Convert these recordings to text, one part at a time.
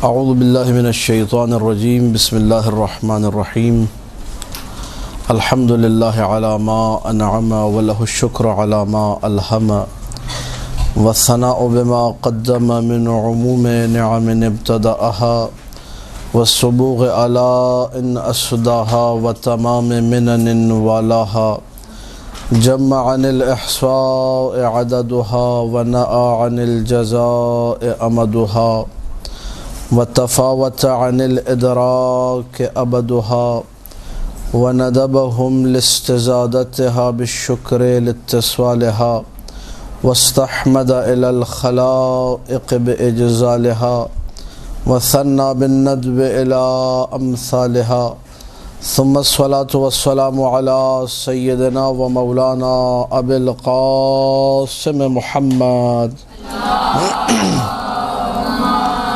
اعوذ باللہ من الشیطان الرجیم بسم اللہ الرحمن الرحیم الحمد للہ علی ما انعم وله الشکر علی ما الہم والثناء بما قدم من عموم نعم ابتدأها والصبوغ علی ان اسداها وتمام منن والاها جمع عن الإحصاء عددها ونأى عن الجزاء أمدها وتفاوت عن الإدراك أبدها وندبهم لاستزادتها بالشكر لاتصالها واستحمد إلى الخلائق بإجزالها وثنى بالندب إلى أمثالها ثم الصلاة والسلام على سيدنا ومولانا أبي القاسم محمد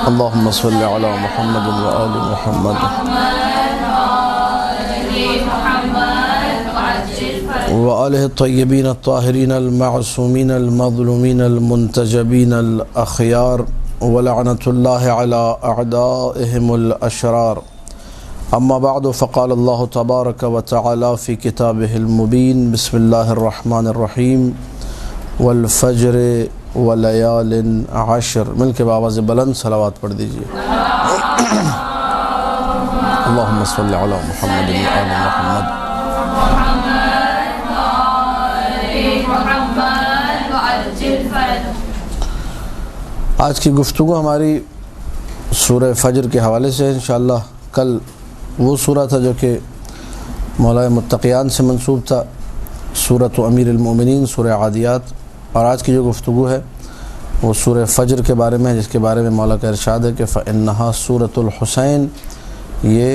اللهم صل على محمد وآل محمد وآله الطيبين الطاهرين المعصومين المظلومين المنتجبين الأخيار ولعنة الله على أعدائهم الأشرار أما بعد فقال الله تبارك وتعالى في كتابه المبين بسم الله الرحمن الرحيم والفجر وليال عشر مل کے بآواز بلند صلوات پڑھ دیجئے اللهم صل على محمد وآل محمد. آج کی گفتگو ہماری سورہ فجر کے حوالے سے ہے انشاءاللہ. کل وہ سورہ تھا جو کہ مولائے متقیان سے منسوب تھا، سورۃ امیر المؤمنین، سورہ عادیات. اور آج کی جو گفتگو ہے وہ سورہ فجر کے بارے میں ہے، جس کے بارے میں مولا کا ارشاد ہے کہ فَإِنَّهَا سورۃ الحسین، یہ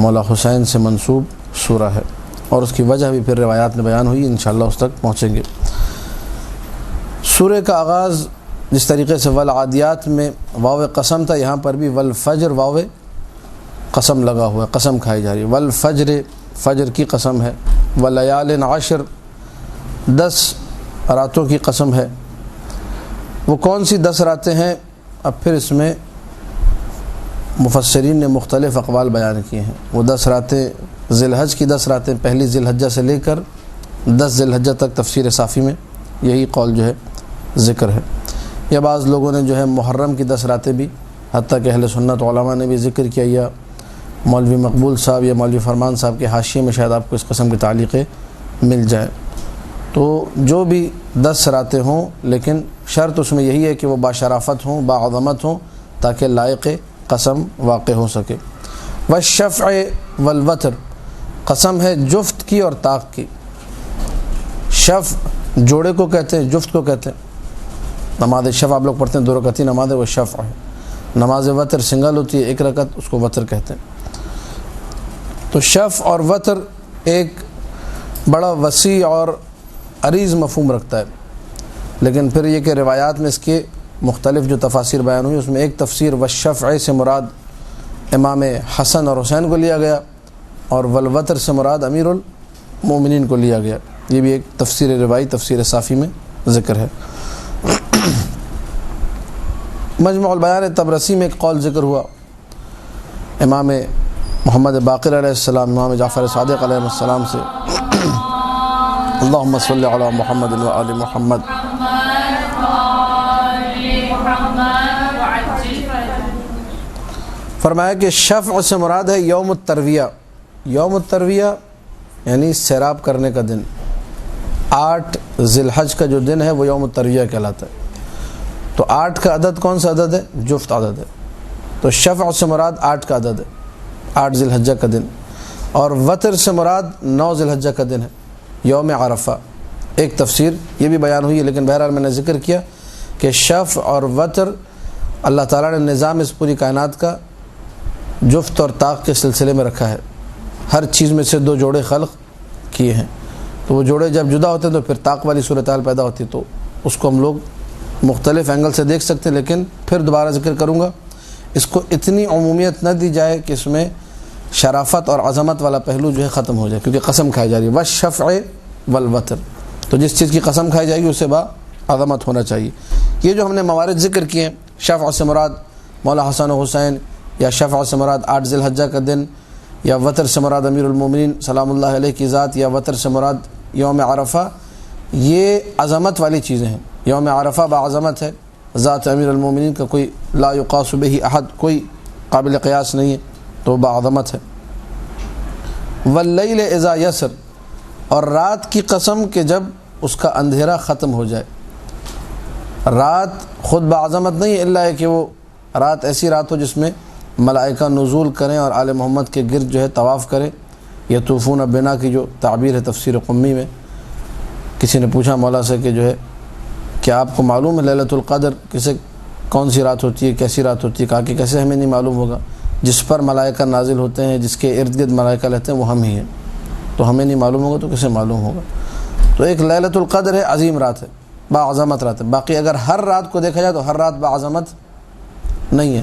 مولا حسین سے منسوب سورہ ہے. اور اس کی وجہ بھی پھر روایات میں بیان ہوئی، انشاءاللہ اس تک پہنچیں گے. سورہ کا آغاز جس طریقے سے والعادیات میں واو قسم تھا، یہاں پر بھی والفجر واو قسم لگا ہوا ہے، قسم کھائی جا رہی ہے. والفجر، فجر کی قسم ہے. ولیال عشر، 10 راتوں کی قسم ہے. وہ کون سی 10 راتیں ہیں؟ اب پھر اس میں مفسرین نے مختلف اقوال بیان کیے ہیں. وہ 10 راتیں ذی الحج کی 10 راتیں، پہلی ذی الحجہ سے لے کر 10 ذی الحجہ تک تفسیر صافی میں یہی قول جو ہے ذکر ہے. یا بعض لوگوں نے جو ہے محرم کی 10 راتیں بھی، حتیٰ کہ اہل سنت علماء نے بھی ذکر کیا، یا مولوی مقبول صاحب یا مولوی فرمان صاحب کے حاشیے میں شاید آپ کو اس قسم کے تعلیقیں مل جائیں. تو جو بھی 10 راتیں ہوں، لیکن شرط اس میں یہی ہے کہ وہ باشرافت ہوں، باعظمت ہوں، تاکہ لائق قسم واقع ہو سکے. والشفع والوتر، قسم ہے جفت کی اور طاق کی. شفع جوڑے کو کہتے ہیں، جفت کو کہتے ہیں. نماز شفع آپ لوگ پڑھتے ہیں، 2 رکعتی نماز ہے، وہ شفع ہے. نماز وتر سنگل ہوتی ہے، 1 رکعت، اس کو وتر کہتے ہیں. تو شفع اور وتر ایک بڑا وسیع اور عریض مفہوم رکھتا ہے. لیکن پھر یہ کہ روایات میں اس کے مختلف جو تفاسیر بیان ہوئی، اس میں ایک تفسیر والشفع سے مراد امام حسن اور حسین کو لیا گیا، اور والوتر سے مراد امیر المومنین کو لیا گیا. یہ بھی ایک تفسیر روائی تفسیر صافی میں ذکر ہے. مجمع البیان طبرسی میں ایک قول ذکر ہوا، امام محمد باقر علیہ السلام، امام جعفر صادق علیہ السلام سے، اللہم صلی علی محمد و آل محمد. فرمایا کہ شفع سے مراد ہے یوم الترویہ. یوم الترویہ یعنی سیراب کرنے کا دن. 8 ذی الحج کا جو دن ہے وہ یوم الترویہ کہلاتا ہے. تو 8 کا عدد کون سا عدد ہے؟ جفت عدد ہے. تو شفع سے مراد 8 کا عدد ہے، 8 ذی الحجہ کا دن. اور وتر سے مراد 9 ذی الحجہ کا دن ہے، یوم عرفہ. ایک تفسیر یہ بھی بیان ہوئی ہے، لیکن بہرحال میں نے ذکر کیا کہ شفع اور وتر اللہ تعالیٰ نے نظام اس پوری کائنات کا جفت اور طاق کے سلسلے میں رکھا ہے. ہر چیز میں سے 2 جوڑے خلق کیے ہیں. تو وہ جوڑے جب جدا ہوتے ہیں تو پھر طاق والی صورتحال پیدا ہوتی ہے. تو اس کو ہم لوگ مختلف اینگل سے دیکھ سکتے ہیں، لیکن پھر دوبارہ ذکر کروں گا، اس کو اتنی عمومیت نہ دی جائے کہ اس میں شرافت اور عظمت والا پہلو جو ہے ختم ہو جائے، کیونکہ قسم کھائی جا رہی ہے والشفع والوتر. تو جس چیز کی قسم کھائی جائے گی اسے با عظمت ہونا چاہیے. یہ جو ہم نے موارد ذکر کیے ہیں، شفع سے مراد مولا حسن و حسین، یا شفع سے مراد 8 ذی الحجہ کا دن، یا وتر سے مراد امیر المومنین سلام اللہ علیہ کی ذات، یا وتر سے مراد یوم عرفہ، یہ عظمت والی چیزیں ہیں۔ یوم عرفہ باعظمت ہے، ذات امیر المومنین کا کوئی لا یقاس بہ احد، کوئی قابل قیاس نہیں ہے، تو باعظمت ہے۔ واللیل اذا یسر، اور رات کی قسم کہ جب اس کا اندھیرا ختم ہو جائے۔ رات خود باعظمت نہیں الا ہے کہ وہ رات ایسی رات ہو جس میں ملائکہ نزول کریں اور آل محمد کے گرد جو ہے طواف کریں۔ یطوفون بنا کی جو تعبیر ہے تفسیر قمی میں، کسی نے پوچھا مولا سے کہ جو ہے کیا آپ کو معلوم ہے لیلۃ القدر کسے کون سی رات ہوتی ہے، کیسی رات ہوتی ہے؟ کہا کہ کیسے ہمیں نہیں معلوم ہوگا، جس پر ملائکہ نازل ہوتے ہیں، جس کے ارد گرد ملائکہ رہتے ہیں وہ ہم ہی ہیں، تو ہمیں نہیں معلوم ہوگا تو کسے معلوم ہوگا؟ تو ایک لیلۃ القدر ہے، عظیم رات ہے، باعظمت رات ہے۔ باقی اگر ہر رات کو دیکھا جائے تو ہر رات باعظمت نہیں ہے،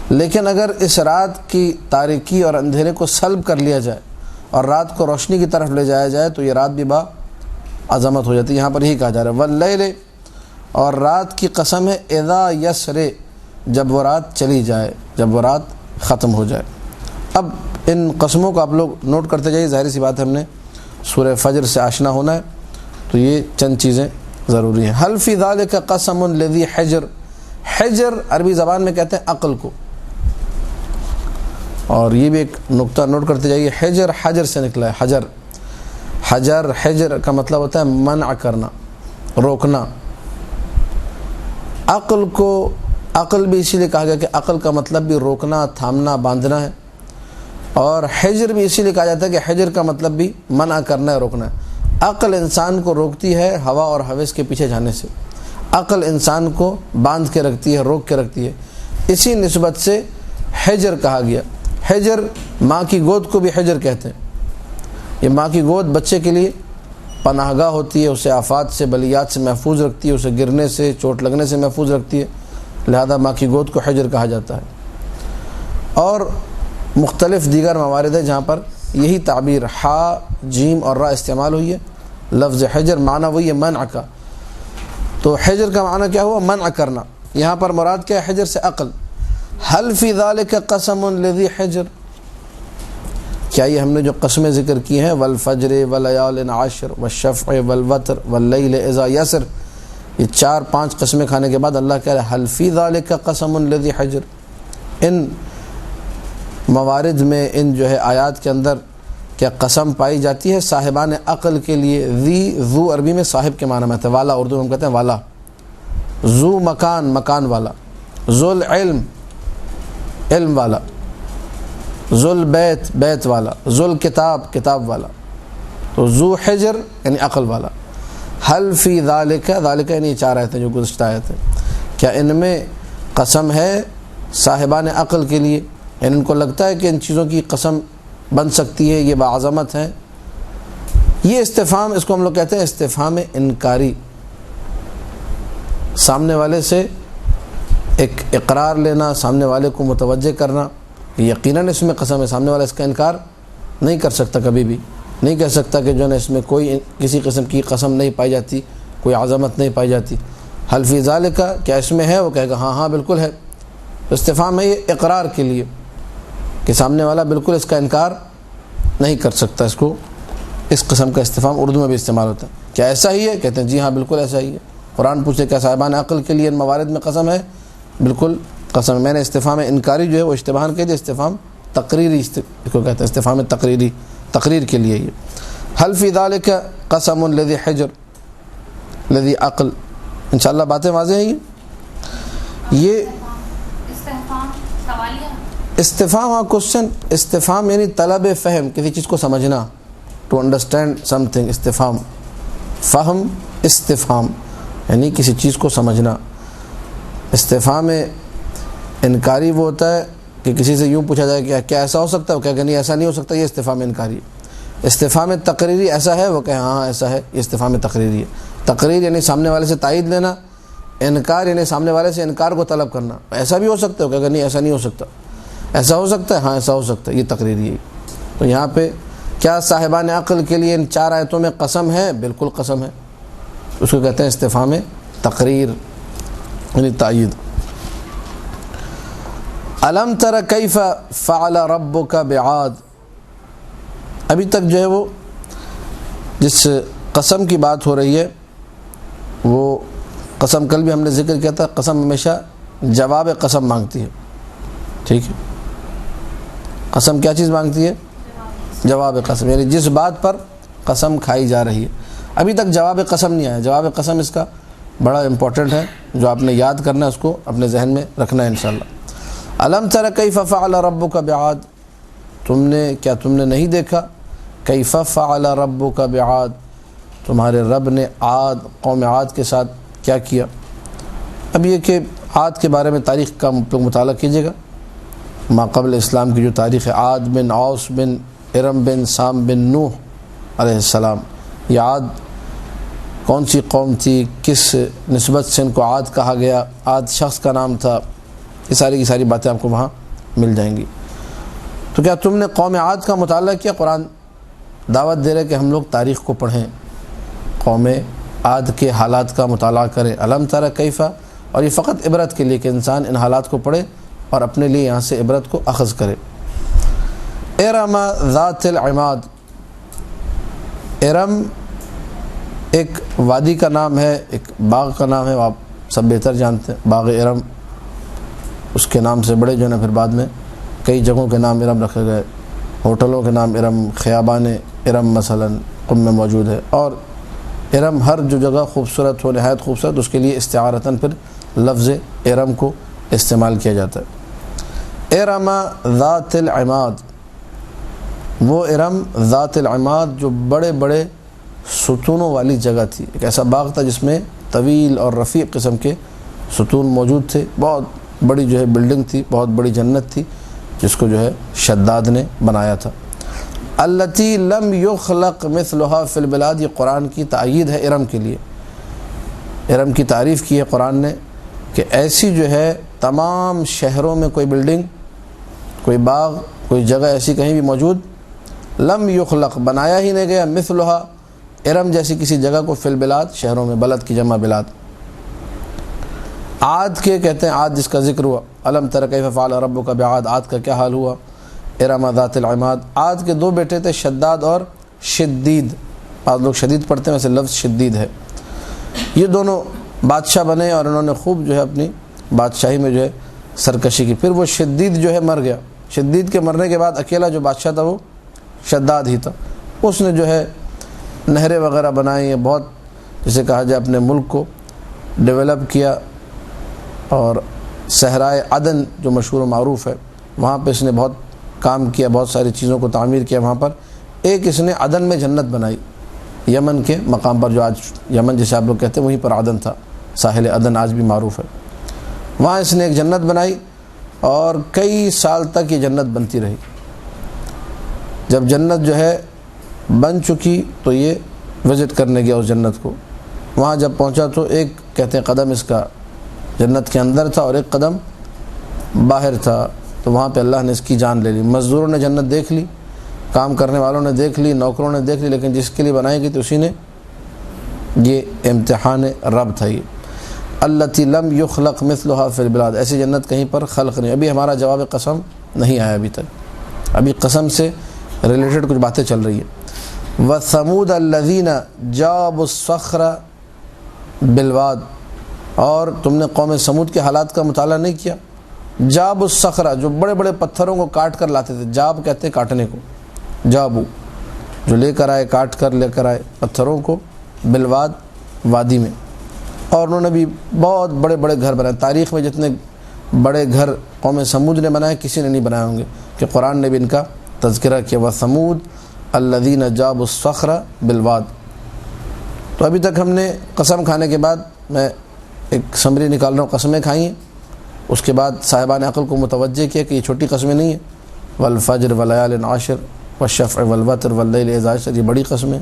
لیکن اگر اس رات کی تاریکی اور اندھیرے کو سلب کر لیا جائے اور رات کو روشنی کی طرف لے جایا جائے تو یہ رات بھی باعظمت ہو جاتی ہے۔ یہاں پر یہی کہا جا رہا ہے واللیل، اور رات کی قسم ہے اذا یسر، جب وہ رات چلی جائے، جب وہ رات ختم ہو جائے۔ اب ان قسموں کو آپ لوگ نوٹ کرتے جائیے، ظاہر سی بات ہے ہم نے سورہ فجر سے آشنا ہونا ہے تو یہ چند چیزیں ضروری ہیں۔ حل فی ذالک قسم لذی حجر، حجر عربی زبان میں کہتے ہیں عقل کو، اور یہ بھی ایک نقطہ نوٹ کرتے جائیے، حجر حجر سے نکلا ہے، حجر حجر حجر کا مطلب ہوتا ہے منع کرنا، روکنا۔ عقل کو عقل بھی اسی لیے کہا گیا کہ عقل کا مطلب بھی روکنا، تھامنا، باندھنا ہے، اور حجر بھی اسی لیے کہا جاتا ہے کہ حجر کا مطلب بھی منع کرنا ہے، روکنا ہے۔ عقل انسان کو روکتی ہے ہوا اور ہوس کے پیچھے جانے سے، عقل انسان کو باندھ کے رکھتی ہے، روک کے رکھتی ہے، اسی نسبت سے حجر کہا گیا۔ حجر ماں کی گود کو بھی حجر کہتے ہیں۔ یہ ماں کی گود بچے کے لیے پناہ گاہ ہوتی ہے، اسے آفات سے بلیات سے محفوظ رکھتی ہے، اسے گرنے سے چوٹ لگنے سے محفوظ رکھتی ہے، لہذا ماں کی گود کو حجر کہا جاتا ہے۔ اور مختلف دیگر موارد ہیں جہاں پر یہی تعبیر حا، جیم اور را استعمال ہوئی ہے۔ لفظ حجر معنی وہی ہے منع کا، تو حجر کا معنی کیا ہوا؟ منع کرنا۔ یہاں پر مراد کیا ہے حجر سے؟ عقل۔ حل فی ذالک قسم لذی حجر، کیا یہ ہم نے جو قسمیں ذکر کی ہیں والفجر ولیال عشر والشفع والوتر واللیل اذا یسر، یہ 4-5 قسمیں کھانے کے بعد اللہ کہہ رہا ہے حل فی ذالک قسم لذی حجر، ان موارد میں، ان جو ہے آیات کے اندر کیا قسم پائی جاتی ہے صاحبان عقل کے لیے۔ ذو عربی میں صاحب کے معنی میں ہے، والا اردو میں ہم کہتے ہیں والا، ذو مکان، مکان والا، ذو العلم، علم والا، ذو البیت، بیت والا، ذو الکتاب، کتاب والا، تو ذو حجر یعنی عقل والا۔ حل فی ذالک، ذالک یعنی 4 آیتیں جو گزشتہ آیت ہیں، کیا ان میں قسم ہے صاحبان عقل کے لیے؟ یعنی ان کو لگتا ہے کہ ان چیزوں کی قسم بن سکتی ہے، یہ باعظمت ہے۔ یہ استفہام، اس کو ہم لوگ کہتے ہیں استفہام انکاری، سامنے والے سے ایک اقرار لینا، سامنے والے کو متوجہ کرنا، یقیناً اس میں قسم ہے، سامنے والا اس کا انکار نہیں کر سکتا، کبھی بھی نہیں کہہ سکتا کہ جو ہے اس میں کوئی کسی قسم کی قسم نہیں پائی جاتی، کوئی عظمت نہیں پائی جاتی۔ حل فی ذالک، کیا اس میں ہے؟ وہ کہے گا ہاں ہاں بالکل ہے۔ استفہام ہے یہ اقرار کے لیے کہ سامنے والا بالکل اس کا انکار نہیں کر سکتا۔ اس کو اس قسم کا استفہام اردو میں بھی استعمال ہوتا ہے۔ کیا ایسا ہی ہے؟ کہتے ہیں جی ہاں بالکل ایسا ہی ہے۔ قرآن پوچھے کیا صاحبان عقل کے لیے ان موارد میں قسم ہے؟ بالکل قسم۔ میں نے استفہام انکاری جو ہے وہ اشتباہاً کہہ دیا، استفہام تقریری اس کو کہتے ہیں، استفہام تقریری، تقریر کے لیے یہ۔ حل فی ذالک قسم لذی حجر لذی عقل، انشاءاللہ باتیں واضح ہیں۔ یہ استفہام سوالیہ، استفہام ہاں کوشچن، استفہام یعنی طلب فہم، کسی چیز کو سمجھنا، ٹو انڈرسٹینڈ سم تھنگ، استفہام، فہم، استفہام یعنی کسی چیز کو سمجھنا۔ استفہام انکاری وہ ہوتا ہے کہ کسی سے یوں پوچھا جائے کہ کیا ایسا ہو سکتا ہے، وہ کہے کہ نہیں ایسا نہیں ہو سکتا، یہ استفہام انکاری ہے۔ استفہام تقریری ایسا ہے، وہ کہے ہاں ایسا ہے، یہ استفہام تقریری ہے۔ تقریر یعنی سامنے والے سے تائید لینا، انکار یعنی سامنے والے سے انکار کو طلب کرنا، ایسا بھی ہو سکتا ہے، وہ کہے کہ نہیں ایسا نہیں ہو سکتا، ایسا ہو سکتا ہے، ہاں ایسا ہو سکتا ہے، یہ تقریری ہے۔ تو یہاں پہ کیا صاحبان عقل کے لیے ان 4 آیتوں میں قسم ہے؟ بالکل قسم ہے، اس کو کہتے ہیں استفہام تقریر یعنی تائید۔ الم تر کیف فعل ربک بعاد، ابھی تک جو ہے وہ جس قسم کی بات ہو رہی ہے وہ قسم کل بھی ہم نے ذکر کیا تھا، قسم ہمیشہ جواب قسم مانگتی ہے، ٹھیک ہے، قسم کیا چیز مانگتی ہے؟ جواب قسم، یعنی جس بات پر قسم کھائی جا رہی ہے۔ ابھی تک جواب قسم نہیں آیا، جواب قسم اس کا بڑا امپورٹنٹ ہے، جو آپ نے یاد کرنا ہے، اس کو اپنے ذہن میں رکھنا ہے انشاءاللہ۔ الم تر کیف فعل ربک بعاد، تم نے نہیں دیکھا کیف فعل ربک بعاد، تمہارے رب نے عاد، قوم عاد کے ساتھ کیا کیا۔ اب یہ کہ عاد کے بارے میں تاریخ کا مطالعہ کیجیے گا، ما قبل اسلام کی جو تاریخ ہے، عاد بن اوس بن ارم بن سام بن نوح علیہ السلام، یہ عاد کون سی قوم تھی، کس نسبت سے ان کو عاد کہا گیا، عاد شخص کا نام تھا، یہ ساری کی ساری باتیں آپ کو وہاں مل جائیں گی۔ تو کیا تم نے قوم عاد کا مطالعہ کیا؟ قرآن دعوت دے رہے کہ ہم لوگ تاریخ کو پڑھیں، قوم عاد کے حالات کا مطالعہ کریں۔ الم تر کیف، اور یہ فقط عبرت کے لیے کہ انسان ان حالات کو پڑھے اور اپنے لیے یہاں سے عبرت کو اخذ کرے۔ ارم ذات العماد، ارم ایک وادی کا نام ہے، ایک باغ کا نام ہے، آپ سب بہتر جانتے ہیں، باغ ارم، اس کے نام سے بڑے جو ہے نا پھر بعد میں کئی جگہوں کے نام ارم رکھے گئے، ہوٹلوں کے نام ارم، خیابان ارم مثلا قم میں موجود ہے، اور ارم ہر جو جگہ خوبصورت ہو، نہایت خوبصورت، اس کے لیے استعارتاً پھر لفظ ارم کو استعمال کیا جاتا ہے۔ ارم ذات العماد، وہ ارم ذات العماد جو بڑے بڑے ستونوں والی جگہ تھی، ایک ایسا باغ تھا جس میں طویل اور رفیع قسم کے ستون موجود تھے، بہت بڑی جو ہے بلڈنگ تھی، بہت بڑی جنت تھی، جس کو جو ہے شداد نے بنایا تھا۔ التی لم یخلق مثلھا فی البلاد، یہ قرآن کی تائید ہے ارم کے لیے، ارم کی تعریف کی ہے قرآن نے کہ ایسی جو ہے تمام شہروں میں کوئی بلڈنگ، کوئی باغ، کوئی جگہ ایسی کہیں بھی موجود، لم یخلق بنایا ہی نہیں گیا، مثلھا ارم جیسی کسی جگہ کو، فی البلاد شہروں میں، بلد کی جمع بلاد۔ عاد کے کہتے ہیں، عاد جس کا ذکر ہوا، الم تر کیف فعل ربک بعاد، عاد کا کیا حال ہوا؟ ارم ذات العماد۔ عاد کے دو بیٹے تھے، شداد اور شدید، بعض لوگ شدید پڑھتے ہیں، ویسے لفظ شدید ہے۔ یہ دونوں بادشاہ بنے اور انہوں نے خوب جو ہے اپنی بادشاہی میں جو ہے سرکشی کی۔ پھر وہ شدید جو ہے مر گیا، شدید کے مرنے کے بعد اکیلا جو بادشاہ تھا وہ شداد ہی تھا، اس نے جو ہے نہریں وغیرہ بنائی ہیں، بہت جسے کہا جائے اپنے ملک کو ڈیولپ کیا، اور صحرائے عدن جو مشہور و معروف ہے وہاں پہ اس نے بہت کام کیا، بہت ساری چیزوں کو تعمیر کیا وہاں پر۔ ایک اس نے عدن میں جنت بنائی، یمن کے مقام پر، جو آج یمن جسے آپ لوگ کہتے ہیں وہیں پر عدن تھا، ساحل عدن آج بھی معروف ہے، وہاں اس نے ایک جنت بنائی اور کئی سال تک یہ جنت بنتی رہی۔ جب جنت جو ہے بن چکی تو یہ وزٹ کرنے گیا اس جنت کو، وہاں جب پہنچا تو ایک کہتے ہیں قدم اس کا جنت کے اندر تھا اور ایک قدم باہر تھا، تو وہاں پہ اللہ نے اس کی جان لے لی۔ مزدوروں نے جنت دیکھ لی، کام کرنے والوں نے دیکھ لی، نوکروں نے دیکھ لی، لیکن جس کے لیے بنائی گئی تو اسی نے، یہ امتحان رب تھا۔ یہ التی لم یخلق مثلھا فی البلاد، ایسی جنت کہیں پر خلق نہیں۔ ابھی ہمارا جواب قسم نہیں آیا ابھی تک، ابھی قسم سے ریلیٹڈ کچھ باتیں چل رہی ہیں۔ وثمود الذین جابوا الصخر بالواد، اور تم نے قوم سمود کے حالات کا مطالعہ نہیں کیا؟ جاب الصخرہ، جو بڑے بڑے پتھروں کو کاٹ کر لاتے تھے، جاب کہتے ہیں کاٹنے کو، جابو جو لے کر آئے، کاٹ کر لے کر آئے پتھروں کو، بالواد وادی میں، اور انہوں نے بھی بہت بڑے بڑے گھر بنائے۔ تاریخ میں جتنے بڑے گھر قوم سمود نے بنائے کسی نے نہیں بنائے ہوں گے، کہ قرآن نے بھی ان کا تذکرہ کیا، وثمود الذین جابوا الصخر بالواد۔ تو ابھی تک ہم نے قسم کھانے کے بعد، میں ایک سمری نکال رہا ہوں، قسمیں کھائی ہیں، اس کے بعد صاحبان عقل کو متوجہ کیا کہ یہ چھوٹی قسمیں نہیں ہیں، والفجر ولیال عاشر والشفع والوتر واللیل اذا عشر، یہ بڑی قسمیں۔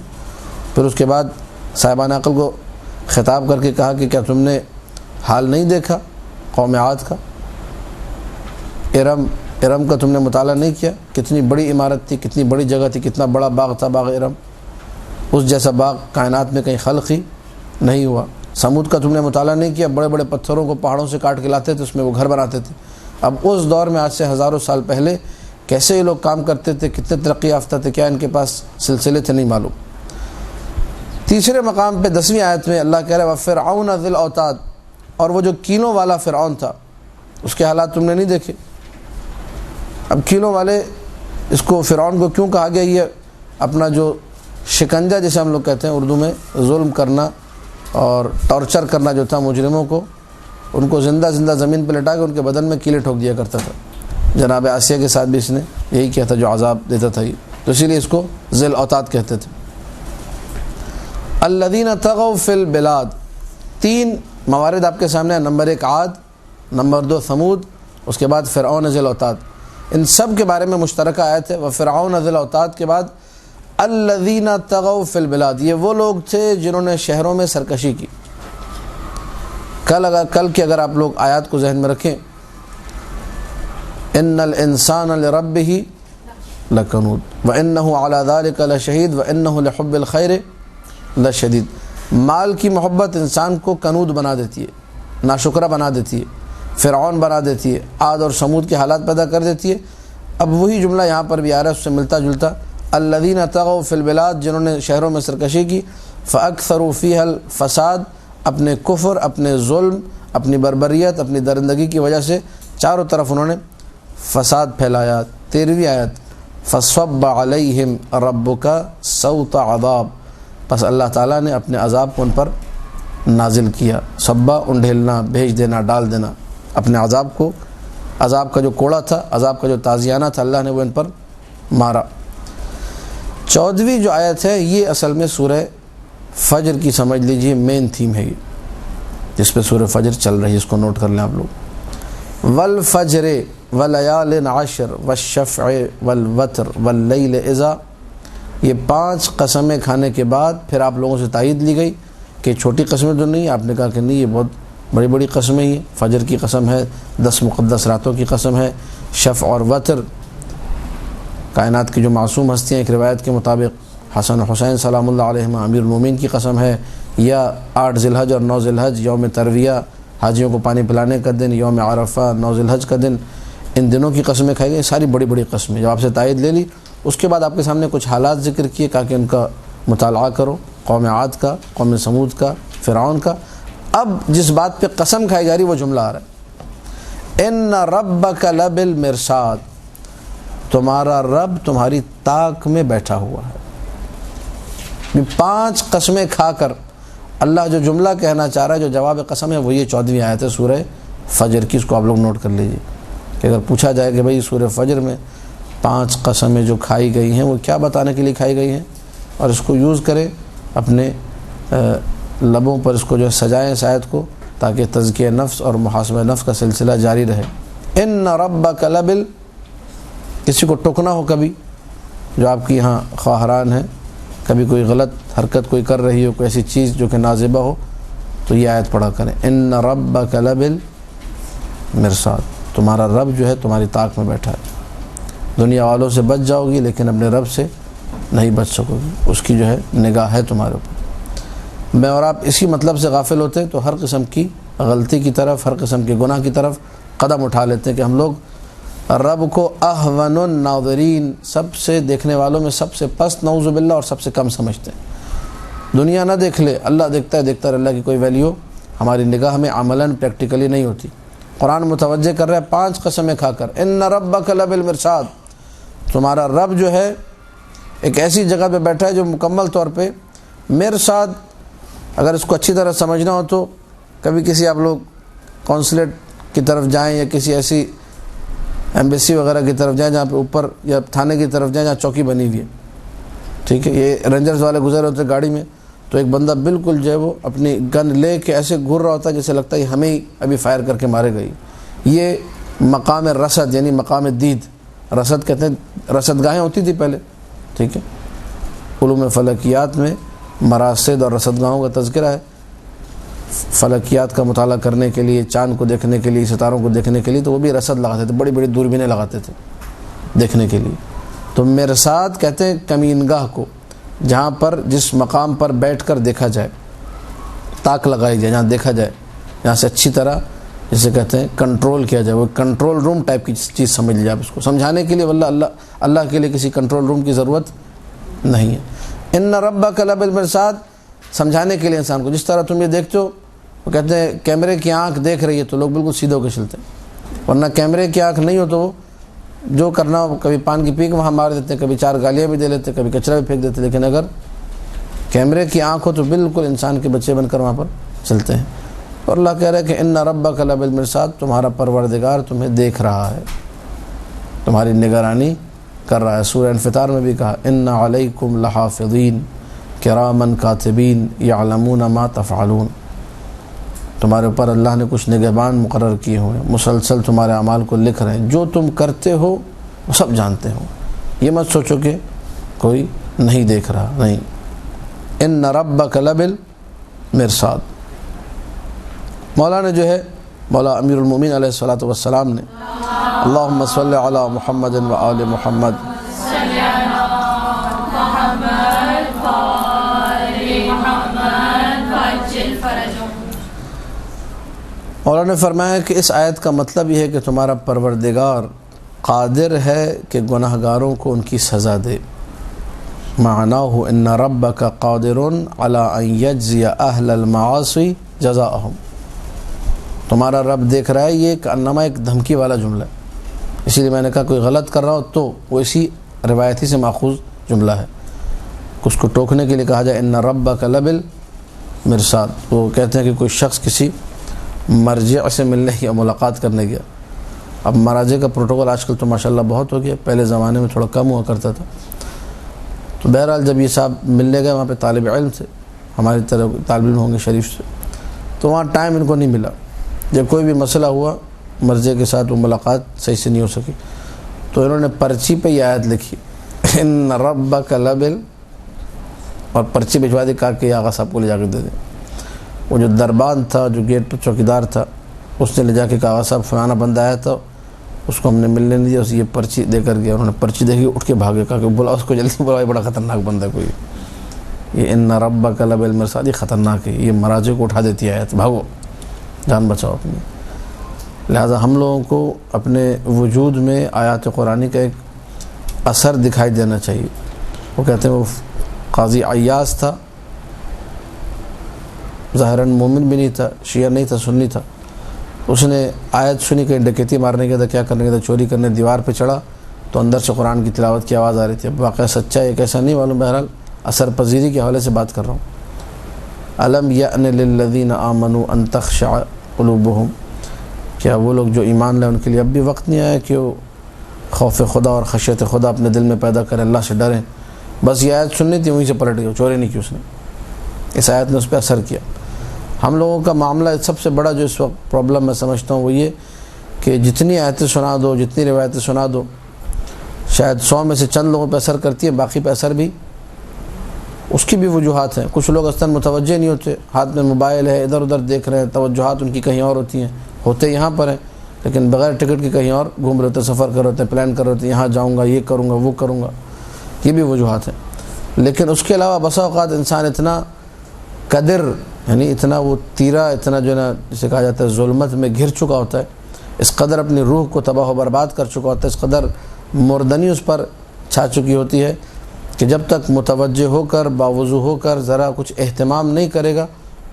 پھر اس کے بعد صاحبان عقل کو خطاب کر کے کہا کہ کیا تم نے حال نہیں دیکھا قوم عاد کا، ارم کا تم نے مطالعہ نہیں کیا، کتنی بڑی عمارت تھی، کتنی بڑی جگہ تھی، کتنا بڑا باغ تھا باغ ارم، اس جیسا باغ کائنات میں کہیں خلق ہی نہیں ہوا۔ سمود کا تم نے مطالعہ نہیں کیا، بڑے بڑے پتھروں کو پہاڑوں سے کاٹ کے لاتے تھے، اس میں وہ گھر بناتے تھے، اب اس دور میں آج سے ہزاروں سال پہلے کیسے یہ لوگ کام کرتے تھے، کتنے ترقی یافتہ تھے، کیا ان کے پاس سلسلے تھے، نہیں معلوم۔ تیسرے مقام پہ 10ویں آیت میں اللہ کہہ رہا ہے وَفِرْعَوْنَ ذِي الْأَوْتَادِ، اور وہ جو کینوں والا فرعون تھا اس کے حالات تم نے نہیں دیکھے۔ اب کینوں والے، اس کو فرعون کو کیوں کہا گیا؟ یہ اپنا جو شکنجہ جسے ہم لوگ کہتے ہیں اردو میں، ظلم کرنا اور ٹارچر کرنا جو تھا مجرموں کو، ان کو زندہ زمین پہ لٹا کے ان کے بدن میں کیلے ٹھوک دیا کرتا تھا۔ جناب آسیہ کے ساتھ بھی اس نے یہی کیا تھا، جو عذاب دیتا تھا یہ، تو اسی لیے اس کو ذی الاوتاد کہتے تھے۔ الذین طغوا فی البلاد، 3 موارد آپ کے سامنے ہیں، نمبر 1 عاد، نمبر 2 ثمود، اس کے بعد فرعون ذی الاوتاد۔ ان سب کے بارے میں مشترکہ آیت ہے وفرعون ذی الاوتاد کے بعد الذین طغوا فی البلاد، یہ وہ لوگ تھے جنہوں نے شہروں میں سرکشی کی۔ کل کی اگر آپ لوگ آیات کو ذہن میں رکھیں، ان الانسان لربہ لکنود وانہ علی ذلک لشہید وانہ لحب الخیر لشدید۔ مال کی محبت انسان کو کنود بنا دیتی ہے، ناشکرہ بنا دیتی ہے، فرعون بنا دیتی ہے، عاد اور ثمود کے حالات پیدا کر دیتی ہے۔ اب وہی جملہ یہاں پر بھی آ رہا ہے، اس سے ملتا جلتا، الذین طغوا فی البلاد، جنہوں نے شہروں میں سرکشی کی، فاکثروا فیہا الفساد، اپنے کفر، اپنے ظلم، اپنی بربریت، اپنی درندگی کی وجہ سے چاروں طرف انہوں نے فساد پھیلایا۔ 13ویں آیت فصب علیہم ربک صوت عذاب، پس اللہ تعالیٰ نے اپنے عذاب کو ان پر نازل کیا۔ صبا انڈھیلنا، بھیج دینا، ڈال دینا، اپنے عذاب کو، عذاب کا جو کوڑا تھا، عذاب کا جو تازیانہ تھا، اللہ نے وہ ان پر مارا۔ 14ویں جو آیت ہے یہ اصل میں سورہ فجر کی سمجھ لیجئے مین تھیم ہے، یہ جس پہ سورہ فجر چل رہی ہے، اس کو نوٹ کر لیں آپ لوگ۔ والفجر ولیال عشر والشفع والوتر واللیل اذا، یہ 5 قسمیں کھانے کے بعد پھر آپ لوگوں سے تائید لی گئی کہ چھوٹی قسمیں تو نہیں، آپ نے کہا کہ نہیں یہ بہت بڑی بڑی قسمیں ہی، فجر کی قسم ہے، 10 مقدس راتوں کی قسم ہے، شفع اور وتر، کائنات کی جو معصوم ہستیاں ایک روایت کے مطابق حسن و حسین سلام اللہ علیہما، امیر المومنین کی قسم ہے، یا 8 ذی الحج اور 9 ذی الحج یوم ترویہ، حاجیوں کو پانی پلانے کا دن، یوم عرفہ، 9 ذی الحج کا دن، ان دنوں کی قسمیں کھائی گئی، ساری بڑی بڑی قسمیں۔ جب آپ سے تائید لے لی، اس کے بعد آپ کے سامنے کچھ حالات ذکر کیے تاکہ ان کا مطالعہ کرو، قوم عاد کا، قوم ثمود کا، فرعون کا۔ اب جس بات پہ قسم کھائی جا رہی وہ جملہ آ رہا ہے، ان ربک لبالمرصاد، تمہارا رب تمہاری طاق میں بیٹھا ہوا ہے۔ 5 قسمیں کھا کر اللہ جو جملہ کہنا چاہ رہا ہے، جو جواب قسم ہے، وہ یہ 14ویں آیت ہے سورہ فجر کی، اس کو آپ لوگ نوٹ کر لیجئے کہ اگر پوچھا جائے کہ بھئی سورہ فجر میں 5 قسمیں جو کھائی گئی ہیں وہ کیا بتانے کے لیے کھائی گئی ہیں، اور اس کو یوز کریں اپنے لبوں پر، اس کو جو سجائیں اس آیت کو، تاکہ تزکیہ نفس اور محاسبہ نفس کا سلسلہ جاری رہے۔ ان ربک لبل، کسی کو ٹوکنا ہو کبھی، جو آپ کی یہاں خواہران ہیں، کبھی کوئی غلط حرکت کوئی کر رہی ہو، کوئی ایسی چیز جو کہ نازبہ ہو، تو یہ آیت پڑھا کریں، ان ربک لبالمرصاد، تمہارا رب جو ہے تمہاری طاق میں بیٹھا ہے۔ دنیا والوں سے بچ جاؤ گی لیکن اپنے رب سے نہیں بچ سکو گی، اس کی جو ہے نگاہ ہے تمہارے اوپر۔ میں اور آپ اسی مطلب سے غافل ہوتے ہیں تو ہر قسم کی غلطی کی طرف، ہر قسم کے گناہ کی طرف قدم اٹھا لیتے ہیں کہ ہم لوگ رب کو احون الناظرین، سب سے دیکھنے والوں میں سب سے پست نعوذ باللہ اور سب سے کم سمجھتے ہیں۔ دنیا نہ دیکھ لے، اللہ دیکھتا ہے، دیکھتا ہے، اللہ کی کوئی ویلیو ہماری نگاہ میں عملاً پریکٹیکلی نہیں ہوتی۔ قرآن متوجہ کر رہا ہے 5 قسمیں کھا کر، ان ربک لبالمرصاد، تمہارا رب جو ہے ایک ایسی جگہ پہ بیٹھا ہے جو مکمل طور پہ مرصاد، اگر اس کو اچھی طرح سمجھنا ہو تو کبھی کسی آپ لوگ کونسلیٹ کی طرف جائیں یا کسی ایسی ایمبیسی وغیرہ کی طرف جائیں جہاں پہ اوپر، یا تھانے کی طرف جائیں جہاں چوکی بنی ہوئی ہے، ٹھیک ہے، یہ رینجرز والے گزر ہوتے گاڑی میں، تو ایک بندہ بالکل جو ہے وہ اپنی گن لے کے ایسے گھر رہا ہوتا ہے جیسے لگتا ہے ہمیں ہی ابھی فائر کر کے مارے گئی۔ یہ مقام رصد یعنی مقام دید، رصد کہتے ہیں، رصد گاہیں ہوتی تھی پہلے، ٹھیک ہے، علوم فلکیات میں مراصد اور رصد گاہوں کا تذکرہ ہے۔ فلکیات کا مطالعہ کرنے کے لیے، چاند کو دیکھنے کے لیے، ستاروں کو دیکھنے کے لیے، تو وہ بھی رصد لگاتے تھے، بڑی بڑی دوربینیں لگاتے تھے دیکھنے کے لیے۔ تو مرصاد کہتے ہیں کمینگاہ کو، جہاں پر جس مقام پر بیٹھ کر دیکھا جائے، طاق لگائی جائے، جہاں دیکھا جائے، جہاں سے اچھی طرح جسے کہتے ہیں کنٹرول کیا جائے، وہ کنٹرول روم ٹائپ کی چیز سمجھ لیجیے آپ اس کو، سمجھانے کے لیے اللہ کے لیے کسی کنٹرول روم کی ضرورت نہیں ہے۔ ان ربک لبالمرصاد، سمجھانے کے لیے انسان کو، جس طرح تم یہ دیکھتے ہو، وہ کہتے ہیں کیمرے کی آنکھ دیکھ رہی ہے تو لوگ بالکل سیدھے ہو کے چلتے ہیں، ورنہ کیمرے کی آنکھ نہیں ہو تو جو کرنا ہو کبھی پان کی پیک وہاں مار دیتے ہیں، کبھی 4 گالیاں بھی دے لیتے، کبھی کچرا بھی پھینک دیتے، لیکن اگر کیمرے کی آنکھ ہو تو بالکل انسان کے بچے بن کر وہاں پر چلتے ہیں۔ اور اللہ کہہ رہا ہے کہ ان ربک لبالمرصاد، تمہارا پروردگار تمہیں دیکھ رہا ہے، تمہاری نگرانی کر رہا ہے۔ سورہ انفطار میں بھی کہا ان علیکم لحافظین کراما کاتبین یعلمون ما تفعلون، تمہارے اوپر اللہ نے کچھ نگہبان مقرر کیے ہوئے ہیں، مسلسل تمہارے اعمال کو لکھ رہے ہیں، جو تم کرتے ہو وہ سب جانتے ہو، یہ مت سوچو کہ کوئی نہیں دیکھ رہا، نہیں۔ ان ربک لبالمرصاد، مولانا جو ہے مولا امیر المومنین علیہ الصلوۃ والسلام نے اللہم صلی علی محمد و آل محمد، مولانا نے فرمایا کہ اس آیت کا مطلب یہ ہے کہ تمہارا پروردگار قادر ہے کہ گناہ گاروں کو ان کی سزا دے۔ معناہ ان ربک قادر علی ان یجزی اہل المعاصی جزاءہم، تمہارا رب دیکھ رہا ہے، یہ ایک انما ایک دھمکی والا جملہ ہے، اسی لیے میں نے کہا کوئی غلط کر رہا ہو تو وہ اسی روایتی سے ماخوذ جملہ ہے، اس کو ٹوکنے کے لیے کہا جائے ان ربک لبالمرصاد۔ وہ کہتے ہیں کہ کوئی شخص کسی مرجع سے ملنے یا ملاقات کرنے گیا، اب مراجع کا پروٹوکول آج کل تو ماشاءاللہ بہت ہو گیا، پہلے زمانے میں تھوڑا کم ہوا کرتا تھا، تو بہرحال جب یہ صاحب ملنے گئے وہاں پہ طالب علم تھے، ہماری طرح طالب علم ہوں گے شریف سے، تو وہاں ٹائم ان کو نہیں ملا، جب کوئی بھی مسئلہ ہوا مرجع کے ساتھ وہ ملاقات صحیح سے نہیں ہو سکی، تو انہوں نے پرچی پہ یہ آیت لکھی ان ربک لبل، اور پرچی بھجوا دی، کہا کہ آغا صاحب کو لے جا کے دے دیں۔ وہ جو دربان تھا، جو گیٹ پر چوکیدار تھا، اس نے لے جا کے کہا آغا صاحب فلانا بندہ آیا تھا، اس کو ہم نے ملنے نہیں دیا، اس یہ پرچی دے کر گیا۔ انہوں نے پرچی دیکھی، اٹھ کے بھاگے، کہا کہ بلا اس کو جلدی بلا، یہ بڑا خطرناک بندہ کوئی، یہ ان ربک لبالمرصاد خطرناک ہے، یہ مراجع کو اٹھا دیتی ہے آیت، بھاگو جان بچاؤ اپنی۔ لہٰذا ہم لوگوں کو اپنے وجود میں آیات قرآنی کا ایک اثر دکھائی دینا چاہیے۔ وہ کہتے ہیں وہ قاضی عیاض تھا، ظاہراً مومن بھی نہیں تھا، شیعہ نہیں تھا، سنی تھا، اس نے آیت سنی کہ ڈکیتی مارنے کا تھا، کیا کرنے کا تھا، چوری کرنے، دیوار پہ چڑھا تو اندر سے قرآن کی تلاوت کی آواز آ رہی تھی۔ اب واقعہ سچا ہے کیسا نہیں معلوم، بہرحال اثر پذیری کے حوالے سے بات کر رہا ہوں۔ الم یأن للذین آمنوا ان تخشع قلوبہم، کیا وہ لوگ جو ایمان لائے ان کے لیے اب بھی وقت نہیں آیا کہ وہ خوف خدا اور خشیت خدا اپنے دل میں پیدا کریں، اللہ سے ڈریں؟ بس یہ آیت سننی تھی، وہیں سے پلٹ گئے، چوری نہیں کی اس نے، اس آیت نے اس پہ اثر کیا۔ ہم لوگوں کا معاملہ سب سے بڑا جو اس وقت پرابلم میں سمجھتا ہوں وہ یہ کہ جتنی آیتیں سنا دو، جتنی روایتیں سنا دو، شاید 100 میں سے چند لوگوں پہ اثر کرتی ہے، باقی پہ اثر بھی اس کی بھی وجوہات ہیں۔ کچھ لوگ اصلاً متوجہ نہیں ہوتے، ہاتھ میں موبائل ہے، ادھر ادھر دیکھ رہے ہیں، توجہات ان کی کہیں اور ہوتی ہیں، ہوتے یہاں پر ہیں لیکن بغیر ٹکٹ کے کہیں اور گھوم رہے ہوتے، سفر کر رہے ہوتے، پلان کر رہے ہوتے، یہاں جاؤں گا، یہ کروں گا، وہ کروں گا، یہ بھی وجوہات ہیں۔ لیکن اس کے علاوہ بسا اوقات انسان اتنا قدر، یعنی اتنا وہ تیرا، اتنا جو ہے نا جسے کہا جاتا ہے ظلمت میں گھر چکا ہوتا ہے، اس قدر اپنی روح کو تباہ و برباد کر چکا ہوتا ہے، اس قدر مردنی اس پر چھا چکی ہوتی ہے کہ جب تک متوجہ ہو کر باوضو ہو کر ذرا کچھ اہتمام نہیں کرے گا،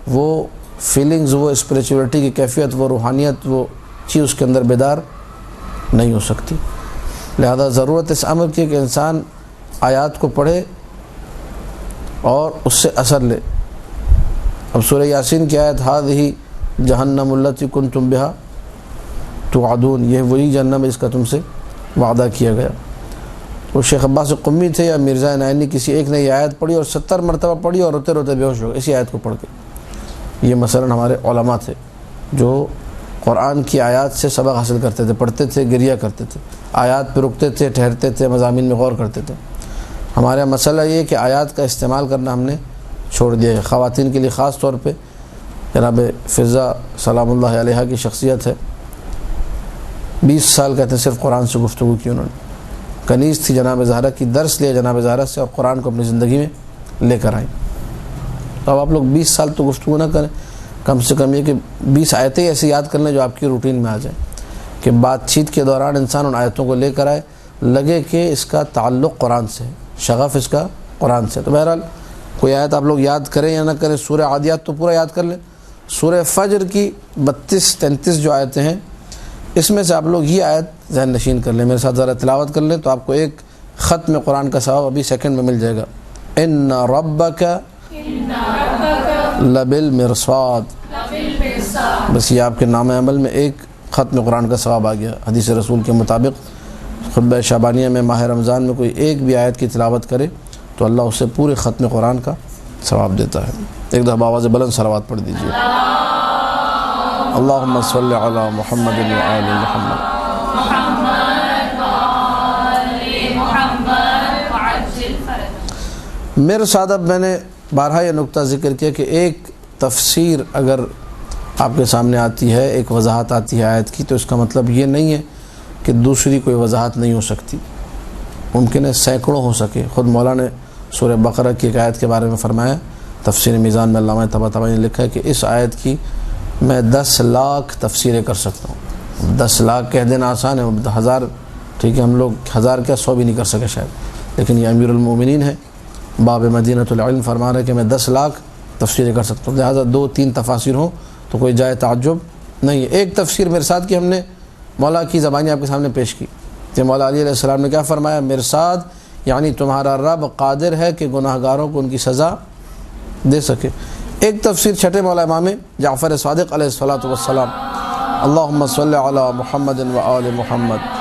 وہ فیلنگز، وہ اسپریچولیٹی کی کیفیت، وہ روحانیت، وہ چیز اس کے اندر بیدار نہیں ہو سکتی۔ لہذا ضرورت اس امر کی کہ انسان آیات کو پڑھے اور اس سے اثر لے۔ اب سورہ یاسین کی آیت ہذہ جہنم التی کنتم بہا توعدون، یہ وہی جہنم ہے جس کا تم سے وعدہ کیا گیا۔ وہ شیخ عباس قمی تھے یا مرزا نعینی، کسی ایک نے یہ آیت پڑھی اور 70 مرتبہ پڑھی اور روتے روتے بے ہوش ہو گئے اسی آیت کو پڑھ کے۔ یہ مثلاً ہمارے علماء تھے جو قرآن کی آیات سے سبق حاصل کرتے تھے، پڑھتے تھے، گریہ کرتے تھے، آیات پہ رکتے تھے، ٹھہرتے تھے، مضامین میں غور کرتے تھے۔ ہمارا مسئلہ یہ کہ آیات کا استعمال کرنا ہم نے چھوڑ دیا ہے۔ خواتین کے لیے خاص طور پہ جناب فضا سلام اللہ علیہ کی شخصیت ہے، 20 سال کہتے ہیں صرف قرآن سے گفتگو کی انہوں نے، کنیز تھی جناب زہرا کی، درس لیا جناب زہرا سے اور قرآن کو اپنی زندگی میں لے کر آئیں۔ تو اب آپ لوگ 20 سال تو گفتگو نہ کریں، کم سے کم یہ کہ 20 آیتیں ایسی یاد کر لیں جو آپ کی روٹین میں آ جائیں، کہ بات چیت کے دوران انسان ان آیتوں کو لے کر آئے، لگے کہ اس کا تعلق قرآن سے ہے، شغف اس کا قرآن سے۔ تو بہرحال کوئی آیت آپ لوگ یاد کریں یا نہ کریں، سورہ عادیات تو پورا یاد کر لیں، سورہ فجر کی 32-33 جو آیتیں ہیں اس میں سے آپ لوگ یہ آیت ذہن نشین کر لیں، میرے ساتھ ذرا تلاوت کر لیں تو آپ کو ایک ختم قرآن کا ثواب ابھی سیکنڈ میں مل جائے گا۔ ان ربک لبالمرصاد، بس یہ آپ کے نام عمل میں ایک ختم قرآن کا ثواب آ گیا۔ حدیث رسول کے مطابق خطبہ شعبانیہ میں ماہ رمضان میں کوئی ایک بھی آیت کی تلاوت کرے تو اللہ اسے پورے ختم قرآن کا ثواب دیتا ہے۔ ایک دفعہ آواز بلند صلوات پڑھ دیجیے۔ اللہم صلی علی محمد و آل محمد۔ میرے ساتھ اب میں نے بارہا یہ نقطہ ذکر کیا کہ ایک تفسیر اگر آپ کے سامنے آتی ہے، ایک وضاحت آتی ہے آیت کی، تو اس کا مطلب یہ نہیں ہے کہ دوسری کوئی وضاحت نہیں ہو سکتی، ممکن ہے سینکڑوں ہو سکے۔ خود مولا نے سورہ بقرہ کی ایک آیت کے بارے میں فرمایا، تفسیر میزان میں علامہ طباطبائی نے لکھا ہے کہ اس آیت کی میں 10 لاکھ تفسیریں کر سکتا ہوں۔ 10 لاکھ کہہ دینا آسان ہے، 1000 ٹھیک ہے، ہم لوگ 1000 کیا 100 بھی نہیں کر سکے شاید، لیکن یہ امیر المومنین ہے، باب مدینۃ العلم، فرما رہے کہ میں 10 لاکھ تفسیریں کر سکتا ہوں، لہٰذا 2-3 تفاسیر ہوں تو کوئی جائے تعجب نہیں ہے۔ ایک تفسیر مرصاد کی ہم نے مولا کی زبانی آپ کے سامنے پیش کی کہ مولا علی علیہ السلام نے کیا فرمایا، مرصاد یعنی تمہارا رب قادر ہے کہ گناہ گاروں کو ان کی سزا دے سکے۔ ایک تفسیر چھٹے مولا امام جعفر صادق علیہ الصلوۃ والسلام، اللہم صلی علی محمد و آل محمد۔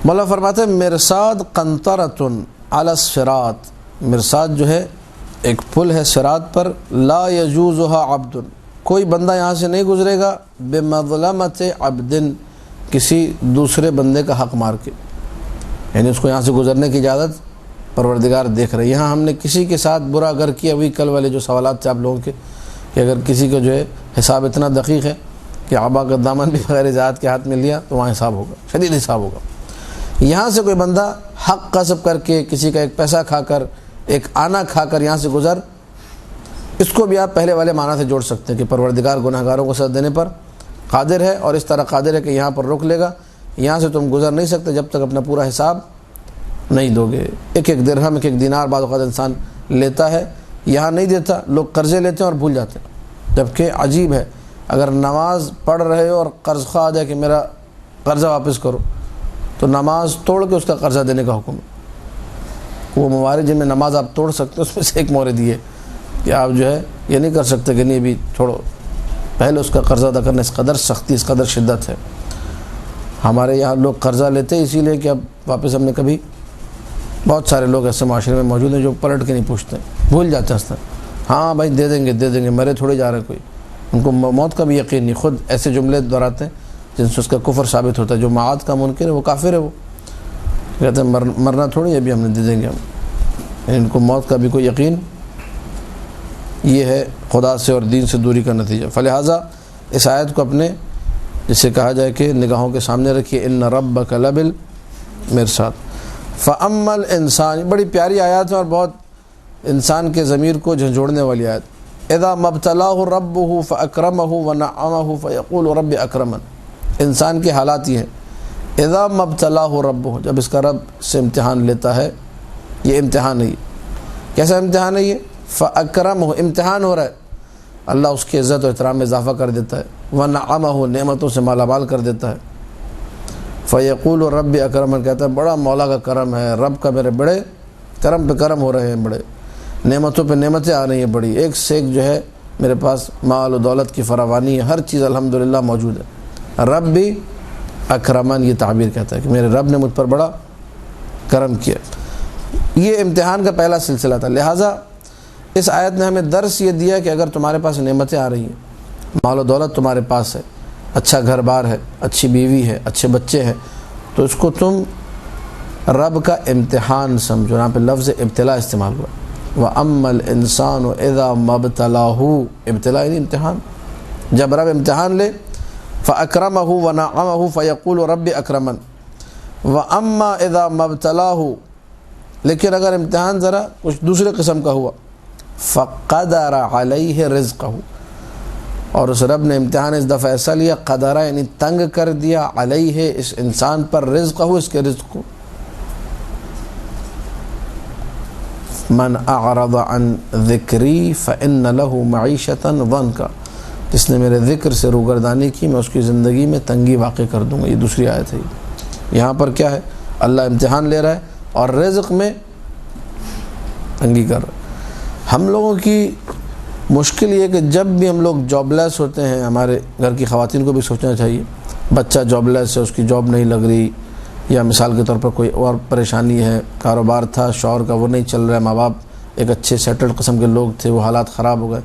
مولا فرماتے ہیں مرصاد قنطرۃ علی الصراط، مرصاد جو ہے ایک پل ہے صراط پر، لا یجوزها عبد، کوئی بندہ یہاں سے نہیں گزرے گا، بمظلمۃ عبد، کسی دوسرے بندے کا حق مار کے، یعنی اس کو یہاں سے گزرنے کی اجازت پروردگار دیکھ رہے۔ یہاں ہم نے کسی کے ساتھ برا اگر کیا، ابھی کل والے جو سوالات تھے آپ لوگوں کے کہ اگر کسی کا جو ہے حساب اتنا دقیق ہے کہ آبا کا دامن بھی بغیر اجازت کے ہاتھ میں لیا تو وہاں حساب ہوگا، شدید حساب ہوگا۔ یہاں سے کوئی بندہ حق قصب کر کے، کسی کا ایک پیسہ کھا کر، ایک آنا کھا کر یہاں سے گزر، اس کو بھی آپ پہلے والے معنی سے جوڑ سکتے ہیں کہ پروردگار گناہ گاروں کو سزا دینے پر قادر ہے، اور اس طرح قادر ہے کہ یہاں پر روک لے گا، یہاں سے تم گزر نہیں سکتے جب تک اپنا پورا حساب نہیں دو گے۔ ایک ایک درہم، ایک ایک دینار بعض اوقات انسان لیتا ہے، یہاں نہیں دیتا، لوگ قرضے لیتے ہیں اور بھول جاتے ہیں، جبکہ عجیب ہے اگر نماز پڑھ رہے ہو اور قرض خواہ آ جائے کہ میرا قرضہ واپس کرو تو نماز توڑ کے اس کا قرضہ دینے کا حکم ہے۔ وہ موارد جن میں نماز آپ توڑ سکتے ہیں اس میں سے ایک مورد یہ کہ آپ جو ہے یہ نہیں کر سکتے کہ نہیں ابھی چھوڑو، پہلے اس کا قرضہ ادا کرنا، اس قدر سختی، اس قدر شدت ہے۔ ہمارے یہاں لوگ قرضہ لیتے ہیں اسی لیے کہ اب واپس ہم نے کبھی، بہت سارے لوگ ایسے معاشرے میں موجود ہیں جو پلٹ کے نہیں پوچھتے، بھول جاتے ہیں، ہاں بھائی دے دیں گے، مرے تھوڑے جا رہے کوئی، ان کو موت کا بھی یقین نہیں، خود ایسے جملے دہراتے ہیں جن سے اس کا کفر ثابت ہوتا ہے۔ جو معاد کا منکر ہے وہ کافر ہے، وہ کہتے ہیں مرنا تھوڑی، ابھی ہم نے دے دیں گے ہم، ان کو موت کا بھی کوئی یقین۔ یہ ہے خدا سے اور دین سے دوری کا نتیجہ۔ فلہٰذا اس آیت کو اپنے جسے کہا جائے کہ نگاہوں کے سامنے رکھیے، ان ربک لبالمرصاد۔ فاما الانسان، بڑی پیاری آیات ہے اور بہت انسان کے ضمیر کو جھنجھوڑنے والی آیت۔ اذا مبتلاہ ربہ فاکرمہ ونعمہ فیقول رب اکرمن، انسان کے حالات یہ ہیں، اذا مبتلاہ ربہ، جب اس کا رب سے امتحان لیتا ہے، یہ امتحان ہے، کیسا امتحان ہے یہ؟ فاکرمہ، امتحان ہو رہا ہے، اللہ اس کی عزت و احترام میں اضافہ کر دیتا ہے، ونعمہ، نعمتوں سے مالا مال کر دیتا ہے، فیقول رب اکرمن، کہتا ہے بڑا مولا کا کرم ہے، رب کا میرے بڑے کرم پہ کرم ہو رہے ہیں، بڑے نعمتوں پہ نعمتیں آ رہی ہیں، بڑی ایک سے ایک جو ہے میرے پاس مال و دولت کی فراوانی ہے، ہر چیز الحمدللہ موجود ہے۔ رب بھی اکرمن یہ تعبیر کہتا ہے کہ میرے رب نے مجھ پر بڑا کرم کیا۔ یہ امتحان کا پہلا سلسلہ تھا، لہٰذا اس آیت نے ہمیں درس یہ دیا کہ اگر تمہارے پاس نعمتیں آ رہی ہیں، مال و دولت تمہارے پاس ہے، اچھا گھر بار ہے، اچھی بیوی ہے، اچھے بچے ہیں، تو اس کو تم رب کا امتحان سمجھو۔ یہاں پہ لفظ ابتلا استعمال ہوا، وَأَمَّا الْإِنسَانُ إِذَا مَبْتَلَاهُ، ابتلا یعنی امتحان، جب رب امتحان لے، فَأَكْرَمَهُ وَنَعَمَهُ فَيَقُولُ رَبِّ أَكْرَمَنِ، وَأَمَّا إِذَا مَبْتَلَاهُ، لیکن اگر امتحان ذرا کچھ دوسرے قسم کا ہوا، فقدر علیہ رزقہ، اور اس رب نے امتحان اس دفعہ ایسا لیا، قدرہ یعنی تنگ کر دیا، علیہ اس انسان پر، رزقہ اس کے رزق کو، من اعرض عن ذکری فإن له معیشۃ ضنکا، جس نے میرے ذکر سے روگردانی کی میں اس کی زندگی میں تنگی واقع کر دوں گا۔ یہ دوسری آیت ہے۔ یہاں پر کیا ہے؟ اللہ امتحان لے رہا ہے اور رزق میں تنگی کر رہا ہے۔ ہم لوگوں کی مشکل یہ کہ جب بھی ہم لوگ جاب لیس ہوتے ہیں، ہمارے گھر کی خواتین کو بھی سوچنا چاہیے، بچہ جاب لیس ہے، اس کی جاب نہیں لگ رہی، یا مثال کے طور پر کوئی اور پریشانی ہے، کاروبار تھا شوہر کا وہ نہیں چل رہا ہے، ماں باپ ایک اچھے سیٹلڈ قسم کے لوگ تھے، وہ حالات خراب ہو گئے،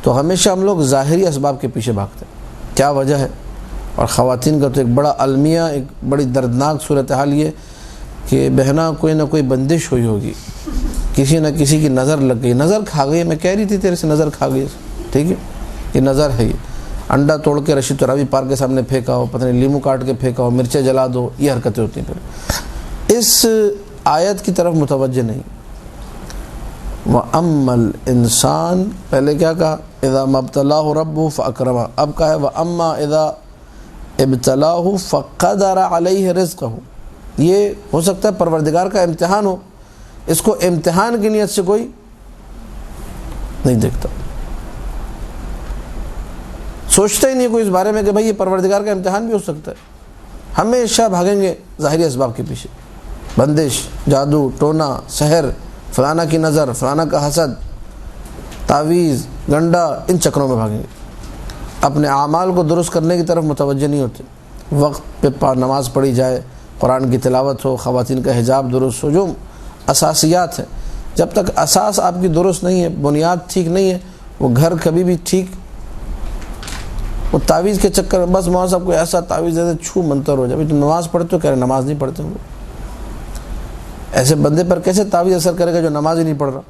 تو ہمیشہ ہم لوگ ظاہری اسباب کے پیچھے بھاگتے ہیں۔ کیا وجہ ہے؟ اور خواتین کا تو ایک بڑا المیہ، ایک بڑی دردناک صورتحال یہ کہ بہنا کوئی نہ کوئی بندش ہوئی ہوگی، کسی نہ کسی کی نظر لگ گئی، نظر کھا گئی، میں کہہ رہی تھی تیرے سے نظر کھا گئی، ٹھیک ہے، یہ نظر ہے، یہ انڈا توڑ کے رشید ترابی پارک کے سامنے پھینکا ہو، پتہ نہیں لیمو کاٹ کے پھینکا ہو، مرچیں جلا دو، یہ حرکتیں ہوتی ہیں۔ پھر اس آیت کی طرف متوجہ نہیں۔ وَأَمَّا الْإِنسان، پہلے کیا کہا؟ اِذَا مَبْتَلَاهُ رَبُّهُ فَأَكْرَمَهُ، اب کہا ہے وَأَمَّا اِذَا ابْتَلَاهُ فَقَدَرَ عَلَيْهِ رِزْقَهُ، یہ ہو سکتا ہے پروردگار کا امتحان ہو، اس کو امتحان کی نیت سے کوئی نہیں دیکھتا، سوچتا ہی نہیں کوئی اس بارے میں کہ بھائی یہ پروردگار کا امتحان بھی ہو سکتا ہے۔ ہمیشہ بھاگیں گے ظاہری اسباب کے پیچھے، بندش، جادو، ٹونا، سحر، فلانا کی نظر، فلانا کا حسد، تعویذ، گنڈا، ان چکروں میں بھاگیں گے، اپنے اعمال کو درست کرنے کی طرف متوجہ نہیں ہوتے۔ وقت پہ نماز پڑھی جائے، قرآن کی تلاوت ہو، خواتین کا حجاب درست ہو، جو اساسیات ہیں، جب تک اساس آپ کی درست نہیں ہے، بنیاد ٹھیک نہیں ہے، وہ گھر کبھی بھی ٹھیک، وہ تعویذ کے چکر میں بس مولانا صاحب کو ایسا تعویذ دے دے چھو منتر ہو جائے۔ تم نماز پڑھتے ہو؟ کہہ رہے نماز نہیں پڑھتے ہوں۔ ایسے بندے پر کیسے تعویذ اثر کرے گا جو نماز ہی نہیں پڑھ رہا؟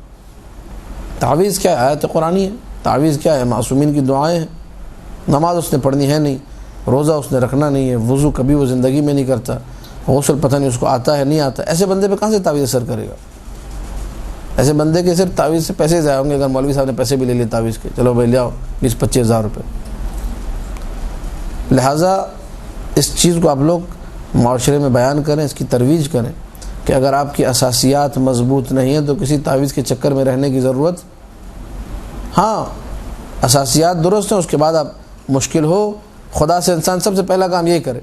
تعویذ کیا ہے؟ آیت قرآنی ہے۔ تعویذ کیا ہے؟ معصومین کی دعائیں ہیں۔ نماز اس نے پڑھنی ہے نہیں، روزہ اس نے رکھنا نہیں ہے، وضو کبھی وہ زندگی میں نہیں کرتا، غسل پتہ نہیں اس کو آتا ہے نہیں آتا، ایسے بندے پہ کہاں سے تعویذ اثر کرے گا؟ ایسے بندے کے صرف تعویذ سے پیسے ضائع ہوں گے، اگر مولوی صاحب نے پیسے بھی لے لیے تعویذ کے، چلو بھائی لے آؤ 20-25 ہزار روپے۔ لہٰذا اس چیز کو آپ لوگ معاشرے میں بیان کریں، اس کی ترویج کریں کہ اگر آپ کی اساسیات مضبوط نہیں ہیں تو کسی تعویذ کے چکر میں رہنے کی ضرورت، ہاں اساسیات درست ہیں، اس کے بعد آپ مشکل ہو خدا سے، انسان سب سے پہلا کام یہی کرے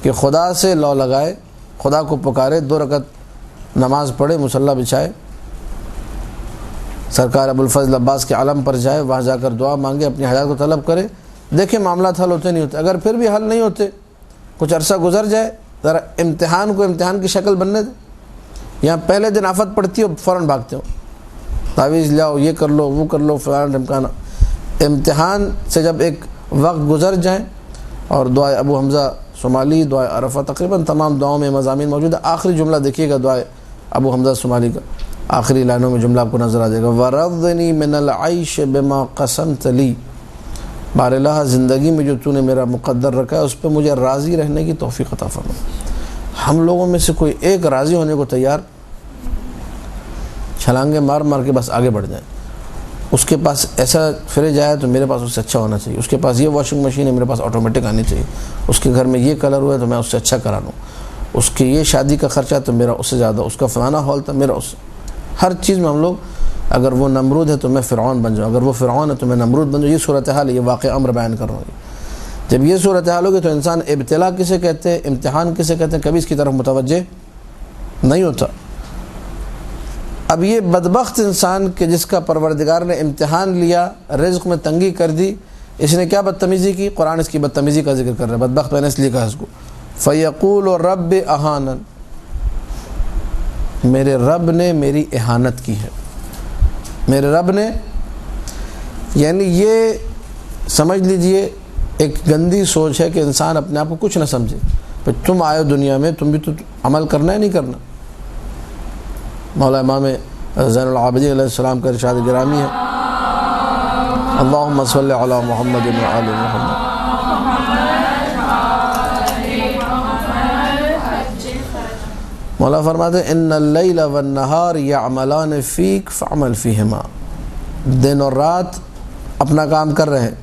کہ خدا سے لو لگائے، خدا کو پکارے، 2 رکعت نماز پڑھے، مصلی بچھائے، سرکار ابوالفضل عباس کے علم پر جائے، وہاں جا کر دعا مانگے، اپنی حاجات کو طلب کرے، دیکھیں معاملات حل ہوتے نہیں ہوتے۔ اگر پھر بھی حل نہیں ہوتے، کچھ عرصہ گزر جائے، ذرا امتحان کو امتحان کی شکل بننے دیں۔ یہاں پہلے دن آفت پڑتی ہو فوراً بھاگتے ہو، تعویذ لاؤ، یہ کر لو، وہ کر لو، فلانا ڈھمکانا۔ امتحان سے جب ایک وقت گزر جائیں، اور دعائے ابو حمزہ صومالی، دعائے عرفہ، تقریباً تمام دعاؤں میں مضامین موجود ہے۔ آخری جملہ دیکھیے گا دعائے ابو حمزہ صومالی کا، آخری لائنوں میں جملہ آپ کو نظر آ جائے گا، وَرَضْنِي مِنَ الْعَيْشِ بِمَا قَسَمْتَ لِي، بار الہ زندگی میں جو تو نے میرا مقدر رکھا ہے اس پہ مجھے راضی رہنے کی توفیق عطا فرما۔ ہم لوگوں میں سے کوئی ایک راضی ہونے کو تیار، چھلانگیں مار مار کے بس آگے بڑھ جائیں۔ اس کے پاس ایسا فریج آیا تو میرے پاس اس سے اچھا ہونا چاہیے، اس کے پاس یہ واشنگ مشین ہے میرے پاس آٹومیٹک آنی چاہیے، اس کے گھر میں یہ کلر ہوا ہے تو میں اس سے اچھا کرا لوں، اس کے یہ شادی کا خرچہ تو میرا اس سے زیادہ، اس کا فلانا ہال تھا میرا اس سے۔ ہر چیز میں ہم لوگ، اگر وہ نمرود ہے تو میں فرعون بن جاؤں، اگر وہ فرعون ہے تو میں نمرود بن جاؤں۔ یہ صورتحال ہے، یہ واقع امر بیان کر رہا ہوں۔ جب یہ صورتحال ہوگی تو انسان ابتلا کسے کہتے ہیں، امتحان کسے کہتے ہیں، کبھی اس کی طرف متوجہ نہیں ہوتا۔ اب یہ بدبخت انسان کہ جس کا پروردگار نے امتحان لیا، رزق میں تنگی کر دی، اس نے کیا بدتمیزی کی؟ قرآن اس کی بدتمیزی کا ذکر کر رہا ہے۔ بدبخت میں نے اس لیے کہا اس کو، فَيَقُولُ رَبِّ أَهَانَنِ، میرے رب نے میری اہانت کی ہے، میرے رب نے، یعنی یہ سمجھ لیجئے ایک گندی سوچ ہے کہ انسان اپنے آپ کو کچھ نہ سمجھے۔ پھر تم آئے دنیا میں، تم بھی تو عمل کرنا ہے نہیں کرنا۔ مولا امام زین العابدین علیہ السلام کا ارشاد گرامی ہے، اللہم صلی علی محمد و آل محمد۔ مولا فرماتے ہیں ان اللیل والنہار یعملان فیک فعمل فیہما، دن اور رات اپنا کام کر رہے ہیں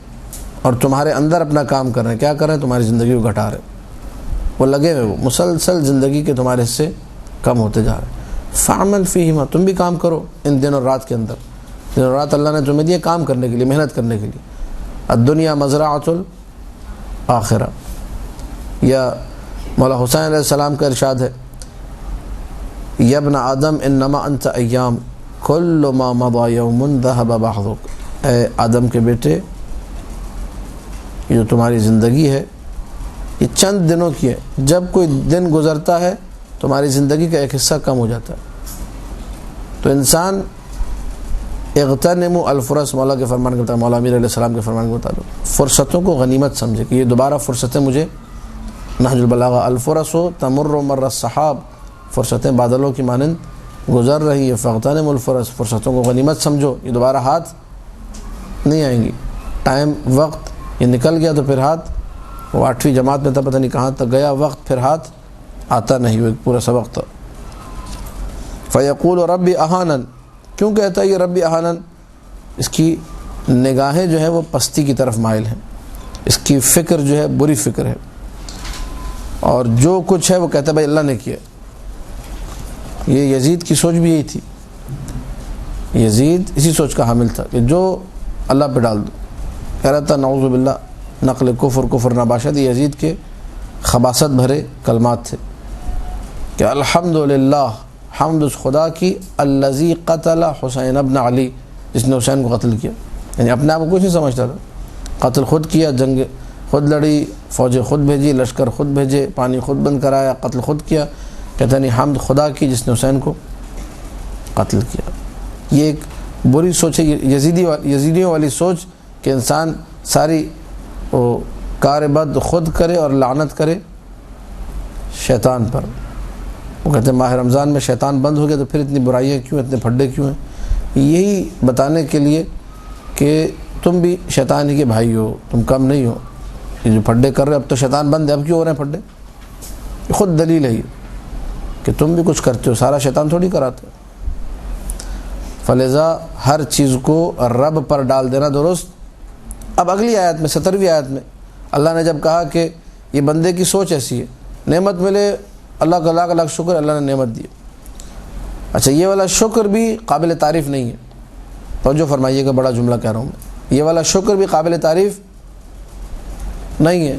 اور تمہارے اندر اپنا کام کر رہے ہیں. کیا کر رہے ہیں؟ تمہاری زندگی کو گھٹا رہے ہیں. وہ لگے ہوئے، وہ مسلسل زندگی کے تمہارے حصے کم ہوتے جا رہے ہیں. فعمل فیہما، تم بھی کام کرو ان دن اور رات کے اندر. دن اور رات اللہ نے تمہیں دیے کام کرنے کے لیے، محنت کرنے کے لیے. الدنیا مزرعۃ الآخرہ. یا مولا حسین علیہ السلام کا ارشاد ہے یا ابن آدم انما انت ایام کل ما مضى یوم ذهب بعضک. اے آدم کے بیٹے، یہ جو تمہاری زندگی ہے یہ چند دنوں کی ہے. جب کوئی دن گزرتا ہے تمہاری زندگی کا ایک حصہ کم ہو جاتا ہے. تو انسان اغتنموا الفرص، مولا کے فرمان کے مطابق، مولا امیر علیہ السلام کے فرمان کے مطابق فرصتوں کو غنیمت سمجھے کہ یہ دوبارہ فرصتیں مجھے. نہج البلاغہ الفرص تمر مر السحاب، فرصتیں بادلوں کی مانند گزر رہی ہے. فاغتنموا الفرص، فرصتوں کو غنیمت سمجھو، یہ دوبارہ ہاتھ نہیں آئیں گی. ٹائم، وقت یہ نکل گیا تو پھر ہاتھ، وہ 8ویں جماعت میں تھا، پتہ نہیں کہاں تک گیا وقت، پھر ہاتھ آتا نہیں. وہ پورا سبق تھا. فیقول ربی اہانن، کیوں کہتا ہے یہ ربی اہانن؟ اس کی نگاہیں جو ہے وہ پستی کی طرف مائل ہیں، اس کی فکر جو ہے بری فکر ہے، اور جو کچھ ہے وہ کہتا ہے بھائی اللہ نے کیا. یہ یزید کی سوچ بھی یہی تھی. یزید اسی سوچ کا حامل تھا کہ جو اللہ پہ ڈال دو. کہہ رہا تھا نعوذ باللہ نقل کفر نباشد. یزید کے خباثت بھرے کلمات تھے کہ الحمدللہ، حمد اس خدا کی، الذی قتل حسین ابن علی، جس نے حسین کو قتل کیا. یعنی اپنے آپ کو کچھ نہیں سمجھتا تھا. قتل خود کیا، جنگ خود لڑی، فوجیں خود بھیجی، لشکر خود بھیجے، پانی خود بند کرایا، قتل خود کیا. کہتا نہیں حمد خدا کی جس نے حسین کو قتل کیا. یہ ایک بری سوچ ہے، یزیدیوں والی سوچ کہ انسان ساری وہ کار بد خود کرے اور لعنت کرے شیطان پر. وہ کہتے ہیں ماہ رمضان میں شیطان بند ہو گیا تو پھر اتنی برائیاں کیوں، اتنے پھڈے کیوں ہیں؟ یہی بتانے کے لیے کہ تم بھی شیطان ہی کے بھائی ہو، تم کم نہیں ہو. یہ جو پھڈے کر رہے اب تو شیطان بند ہے، اب کیوں ہو رہے ہیں پھڈے؟ خود دلیل ہے یہ کہ تم بھی کچھ کرتے ہو، سارا شیطان تھوڑی کراتا ہے. فلذا ہر چیز کو رب پر ڈال دینا درست. اب اگلی آیت میں 17ویں آیت میں اللہ نے جب کہا کہ یہ بندے کی سوچ ایسی ہے، نعمت ملے اللہ کا لاکھ لاکھ شکر، اللہ نے نعمت دی. اچھا یہ والا شکر بھی قابل تعریف نہیں ہے. توجہ فرمائیے گا، بڑا جملہ کہہ رہا ہوں میں. یہ والا شکر بھی قابل تعریف نہیں ہے.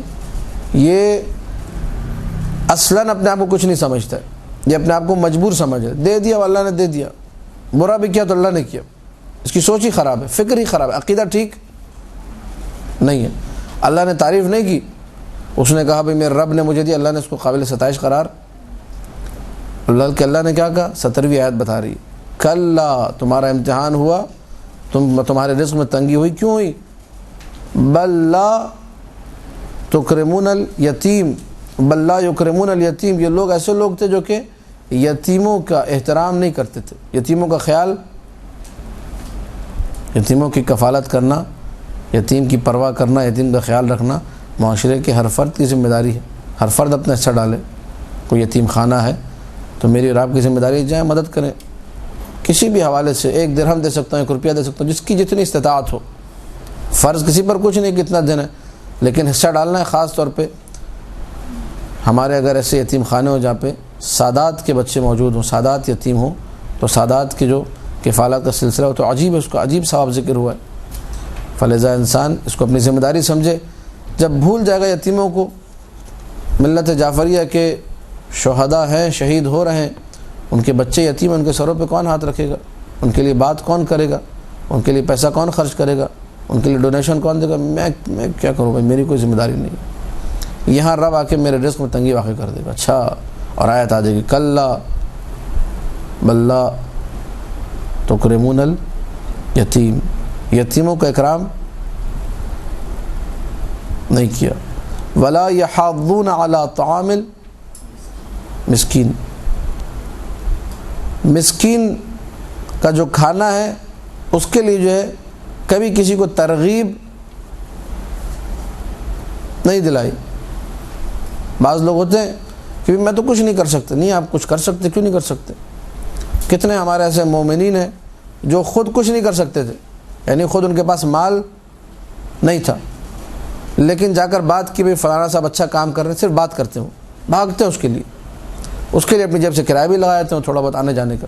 یہ اصلاً اپنے آپ کو کچھ نہیں سمجھتا ہے، یہ اپنے آپ کو مجبور سمجھ ہے. دے دیا اللہ نے دے دیا، برا بھی کیا تو اللہ نے کیا. اس کی سوچ ہی خراب ہے، فکر ہی خراب ہے، عقیدہ ٹھیک نہیں ہے. اللہ نے تعریف نہیں کی، اس نے کہا بھئی میرے رب نے مجھے دیا، اللہ نے اس کو قابل ستائش قرار. اللہ نے کیا کہا؟ 17ویں آیت بتا رہی ہے کلا، تمہارا امتحان ہوا، تمہارے رزق میں تنگی ہوئی. کیوں ہوئی؟ بل لا تکرمون الیتیم، بل لا یکرمون الیتیم. یہ لوگ ایسے لوگ تھے جو کہ یتیموں کا احترام نہیں کرتے تھے، یتیموں کا خیال، یتیموں کی کفالت کرنا، یتیم کی پرواہ کرنا، یتیم کا خیال رکھنا معاشرے کے ہر فرد کی ذمہ داری ہے. ہر فرد اپنا حصہ ڈالے. کوئی یتیم خانہ ہے تو میری اور آپ کی ذمہ داری جائیں مدد کریں، کسی بھی حوالے سے. 1 درہم دے سکتا ہوں، 1 روپیہ دے سکتا ہوں، جس کی جتنی استطاعت ہو. فرض کسی پر کچھ نہیں کتنا دینا ہے، لیکن حصہ ڈالنا ہے. خاص طور پہ ہمارے اگر ایسے یتیم خانے ہوں جہاں پہ سادات کے بچے موجود ہوں، سادات یتیم ہوں، تو سادات کے جو کفالت کا سلسلہ ہو تو عجیب ہے، اس کا عجیب ثواب ذکر ہوا ہے. فلذا انسان اس کو اپنی ذمہ داری سمجھے. جب بھول جائے گا یتیموں کو، ملت جعفریہ کے شہداء ہیں، شہید ہو رہے ہیں، ان کے بچے یتیم ہیں، ان کے سروں پہ کون ہاتھ رکھے گا؟ ان کے لیے بات کون کرے گا؟ ان کے لیے پیسہ کون خرچ کرے گا؟ ان کے لیے ڈونیشن کون دے گا؟ میں کیا کروں بھائی، میری کوئی ذمہ داری نہیں. یہاں رب آ کے میرے رزق میں تنگی واقع کر دے گا. اچھا، اور آیت آ جائے گی کلا بل لا تکرمون الیتیم، یتیموں کا اکرام نہیں کیا. ولا یحاضون علی طعام المسکین، مسکین کا جو کھانا ہے اس کے لیے جو ہے کبھی کسی کو ترغیب نہیں دلائی. بعض لوگ ہوتے ہیں کہ میں تو کچھ نہیں کر سکتے. نہیں, آپ کچھ کر سکتے, کیوں نہیں کر سکتے؟ کتنے ہمارے ایسے مومنین ہیں جو خود کچھ نہیں کر سکتے تھے, یعنی خود ان کے پاس مال نہیں تھا, لیکن جا کر بات کی بھئی فلانا صاحب اچھا کام کر رہے ہیں, صرف بات کرتے ہوں, بھاگتے ہیں اس کے لیے اپنی جیب سے کرایہ بھی لگا دیتے ہیں تھوڑا بہت آنے جانے کا.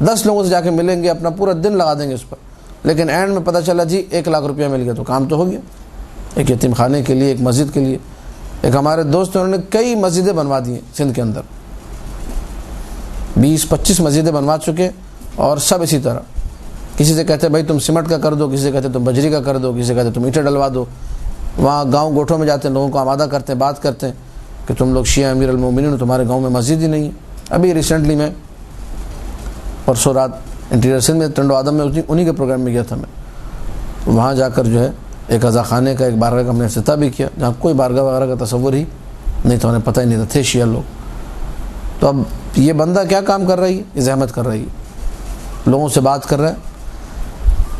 10 لوگوں سے جا کے ملیں گے, اپنا پورا دن لگا دیں گے اس پر, لیکن اینڈ میں پتہ چلا جی 1 لاکھ روپیہ مل گیا تو کام تو ہو گیا. ایک یتیم خانے کے لیے, ایک مسجد کے لیے. ایک ہمارے دوست ہیں, انہوں نے کئی مسجدیں بنوا دی ہیں سندھ کے اندر, 20-25 مسجدیں بنوا چکے, اور سب اسی طرح. کسی سے کہتے ہیں بھائی تم سیمنٹ کا کر دو, کسی سے کہتے ہیں تم بجری کا کر دو, کسی سے کہتے ہیں تم اینٹیں ڈلوا دو. وہاں گاؤں گوٹھوں میں جاتے ہیں, لوگوں کو آمادہ کرتے ہیں, بات کرتے ہیں کہ تم لوگ شیعہ امیر المومنین, تمہارے گاؤں میں مسجد ہی نہیں ہے. ابھی ریسنٹلی میں پرسوں رات انٹیریئر سندھ میں ٹنڈو آدم میں انہی کے پروگرام میں گیا تھا میں. وہاں جا کر جو ہے ایک عزا خانے کا, ایک بارگاہ کا ہم نے افتتاح بھی کیا, جہاں کوئی بارگاہ وغیرہ کا تصور ہی نہیں تھا, انہیں پتہ ہی نہیں تھا, تھے شیعہ لوگ. تو اب یہ بندہ کیا کام کر رہی ہے؟ یہ زحمت کر رہی ہے, لوگوں سے بات کر رہا ہے.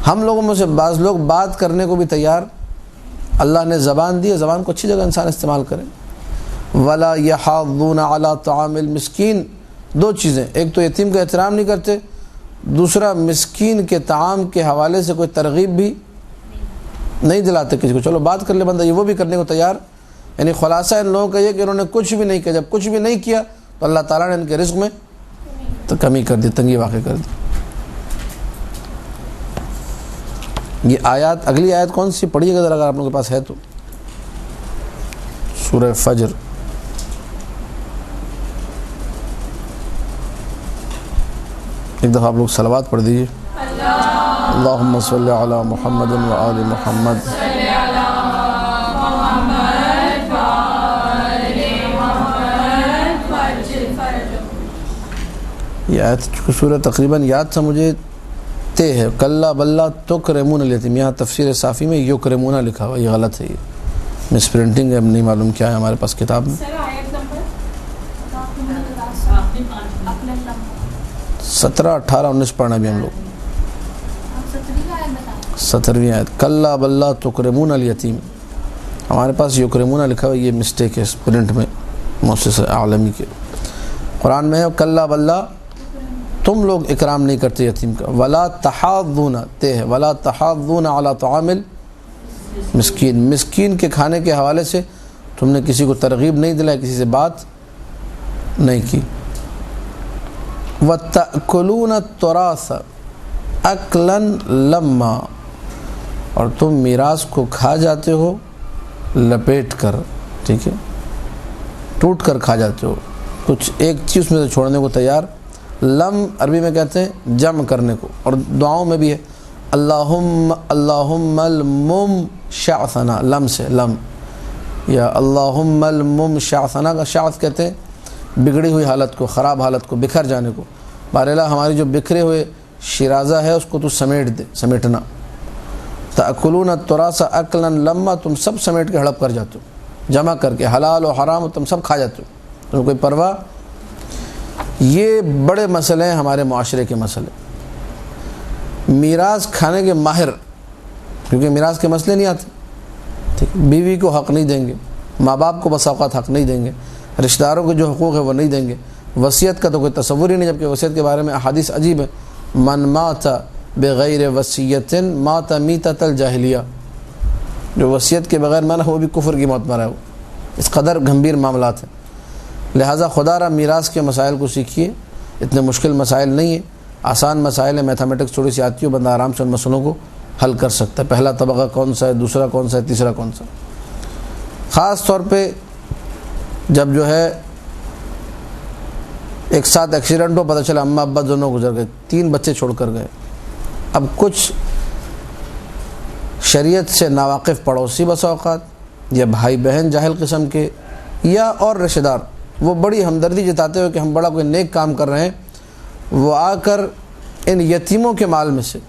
ہم لوگوں میں سے بعض لوگ بات کرنے کو بھی تیار, اللہ نے زبان دی ہے, زبان کو اچھی جگہ انسان استعمال کرے. وَلَا يَحَاضُّونَ عَلَىٰ طَعَامِ الْمِسْكِينِ, 2 چیزیں, ایک تو یتیم کا احترام نہیں کرتے, دوسرا مسکین کے طعام کے حوالے سے کوئی ترغیب بھی نہیں دلاتے کسی کو. چلو بات کر لے بندہ, یہ وہ بھی کرنے کو تیار. یعنی خلاصہ ان لوگوں کا یہ کہ انہوں نے کچھ بھی نہیں کیا. جب کچھ بھی نہیں کیا تو اللہ تعالیٰ نے ان کے رزق میں تو کمی کر دی, تنگی واقع کر دی. یہ آیات, اگلی آیت کون سی پڑھیے گا ذرا اگر آپ لوگوں کے پاس ہے تو, سورہ فجر. ایک دفعہ آپ لوگ صلوات پڑھ دیجیے. اللہم صلی علی محمد و آل محمد. یہ آیت چونکہ سورہ تقریباً یاد تھا مجھے, تے ہے کلا بلا تکرمون الیتیم, یہاں تفسیر صافی میں یکرمون لکھا ہوا, یہ غلط ہے, یہ مس پرنٹنگ ہے, اب نہیں معلوم کیا ہے ہمارے پاس کتاب میں. 17, 18, 19 پڑھنا بھی ہم لوگ. 17ویں آیت کلا بلا تکرمون الیتیم, ہمارے پاس یکرمون لکھا ہوا, یہ مسٹیک ہے پرنٹ میں مؤسسہ عالمی کے. قرآن میں ہے کلا بلا تم لوگ اکرام نہیں کرتے یتیم کا. ولا تحاضون, تے ہے ولا تحاضون علی طعام المسکین, مسکین کے کھانے کے حوالے سے تم نے کسی کو ترغیب نہیں دلائی, کسی سے بات نہیں کی. وَتَأْكُلُونَ التُّرَاثَ أَكْلًا لَمًّا, اور تم میراث کو کھا جاتے ہو لپیٹ کر, ٹھیک ہے, ٹوٹ کر کھا جاتے ہو, کچھ ایک چیز اس میں سے چھوڑنے کو تیار. لم عربی میں کہتے ہیں جمع کرنے کو, اور دعاؤں میں بھی ہے اللہم المم شعثنا, لم سے لم, یا اللہم المم شعثنا کا شعث کہتے ہیں بگڑی ہوئی حالت کو, خراب حالت کو, بکھر جانے کو. بہرحال ہماری جو بکھرے ہوئے شیرازہ ہے اس کو تو سمیٹ دے, سمیٹنا. تأکلون التراث اکلا لما, تم سب سمیٹ کے ہڑپ کر جاتے ہو, جمع کر کے, حلال و حرام تم سب کھا جاتے ہو, تمہیں کوئی پرواہ. یہ بڑے مسئلے ہیں ہمارے معاشرے کے مسئلے. میراث کھانے کے ماہر, کیونکہ میراث کے مسئلے نہیں آتے, ٹھیک, بیوی کو حق نہیں دیں گے, ماں باپ کو بس اوقات حق نہیں دیں گے, رشتہ داروں کے جو حقوق ہے وہ نہیں دیں گے, وصیت کا تو کوئی تصور ہی نہیں, جبکہ وصیت کے بارے میں احادیث عجیب ہے. من مات بغیر وصیت مات میتۃ الجاہلیہ, جو وصیت کے بغیر مرا وہ بھی کفر کی موت مرا ہے. اس قدر گھمبیر معاملات ہیں. لہٰذا خدا را میراث کے مسائل کو سیکھیے, اتنے مشکل مسائل نہیں ہیں, آسان مسائل ہیں. میتھمیٹکس تھوڑی سی آتی ہو, بندہ آرام سے ان مسئلوں کو حل کر سکتا ہے. پہلا طبقہ کون سا ہے, دوسرا کون سا ہے, تیسرا کون سا. خاص طور پہ جب جو ہے ایک ساتھ ایکسیڈنٹ ہو, پتہ چلا اماں ابا دونوں گزر گئے, 3 بچے چھوڑ کر گئے. اب کچھ شریعت سے ناواقف پڑوسی بس اوقات, یا بھائی بہن جاہل قسم کے, یا اور رشتہ دار, وہ بڑی ہمدردی جتاتے ہوئے کہ ہم بڑا کوئی نیک کام کر رہے ہیں, وہ آ کر ان یتیموں کے مال میں سے,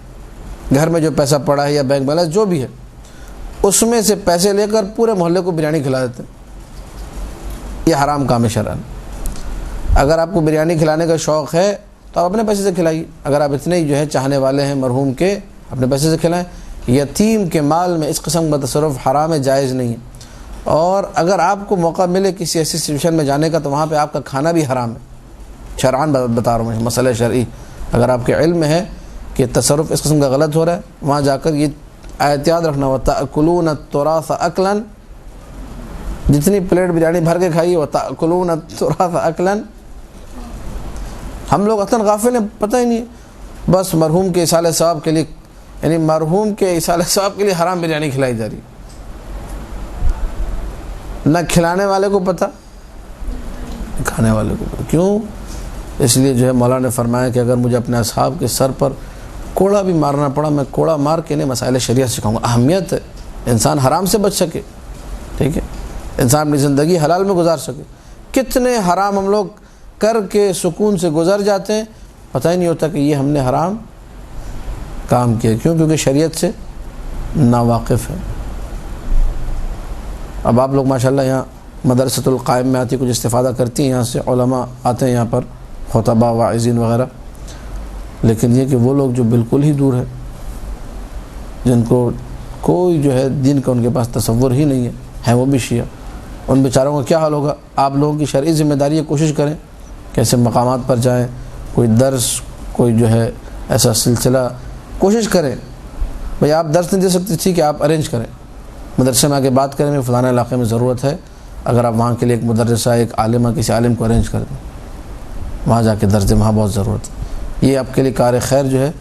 گھر میں جو پیسہ پڑا ہے یا بینک بیلنس جو بھی ہے, اس میں سے پیسے لے کر پورے محلے کو بریانی کھلا دیتے ہیں. یہ حرام کام ہے شرعاً. اگر آپ کو بریانی کھلانے کا شوق ہے تو آپ اپنے پیسے سے کھلائیے. اگر آپ اتنے ہی جو ہے چاہنے والے ہیں مرحوم کے, اپنے پیسے سے کھلائیں. یتیم کے مال میں اس قسم کا تصرف حرام ہے, جائز نہیں ہے. اور اگر آپ کو موقع ملے کسی ایسی سچویشن میں جانے کا تو وہاں پہ آپ کا کھانا بھی حرام ہے. شرعاً بتا رہا ہوں میں، مسئلہ شرعی. اگر آپ کے علم میں ہے کہ تصرف اس قسم کا غلط ہو رہا ہے، وہاں جا کر یہ احتیاط رکھنا. وَتَأْكُلُونَ التُّرَاثَ أَكْلًا، جتنی پلیٹ بریانی بھر کے کھائیے. وَتَأْكُلُونَ التُّرَاثَ أَكْلًا. ہم لوگ اصلاً غافل ہیں، پتہ ہی نہیں، بس مرحوم کے ایصال ثواب کے لیے، یعنی مرحوم کے ایصال ثواب کے لیے حرام بریانی کھلائی جا رہی. نہ کھلانے والے کو پتہ، کھانے والے کو پتہ. کیوں؟ اس لیے جو ہے مولانا نے فرمایا کہ اگر مجھے اپنے اصحاب کے سر پر کوڑا بھی مارنا پڑا، میں کوڑا مار کے انہیں مسائل شریعت سکھاؤں گا. اہمیت ہے انسان حرام سے بچ سکے، ٹھیک ہے، انسان اپنی زندگی حلال میں گزار سکے. کتنے حرام ہم لوگ کر کے سکون سے گزر جاتے ہیں، پتہ ہی نہیں ہوتا کہ یہ ہم نے حرام کام کیا. کیوں؟ کیونکہ شریعت سے ناواقف ہے. اب آپ لوگ ماشاءاللہ یہاں مدرسۃ القائم میں آتی، کچھ استفادہ کرتی ہیں، یہاں سے علماء آتے ہیں یہاں پر، خطباء واعظین وغیرہ. لیکن یہ کہ وہ لوگ جو بالکل ہی دور ہے، جن کو کوئی جو ہے دین کا ان کے پاس تصور ہی نہیں ہے وہ بھی شیعہ، ان بیچاروں کا کیا حال ہوگا؟ آپ لوگوں کی شرعی ذمہ داری ہے، کوشش کریں کیسے مقامات پر جائیں، کوئی درس، کوئی جو ہے ایسا سلسلہ کوشش کریں. بھئی آپ درس نہیں دے سکتے، ٹھیک ہے، آپ ارینج کریں، مدرسے میں آ کے بات کریں، فلانا علاقے میں ضرورت ہے، اگر آپ وہاں کے لیے ایک مدرسہ، ایک عالمہ، کسی عالم کو ارینج کر دیں، وہاں جا کے درس دیں، وہاں بہت ضرورت ہے. یہ آپ کے لیے کار خیر جو ہے،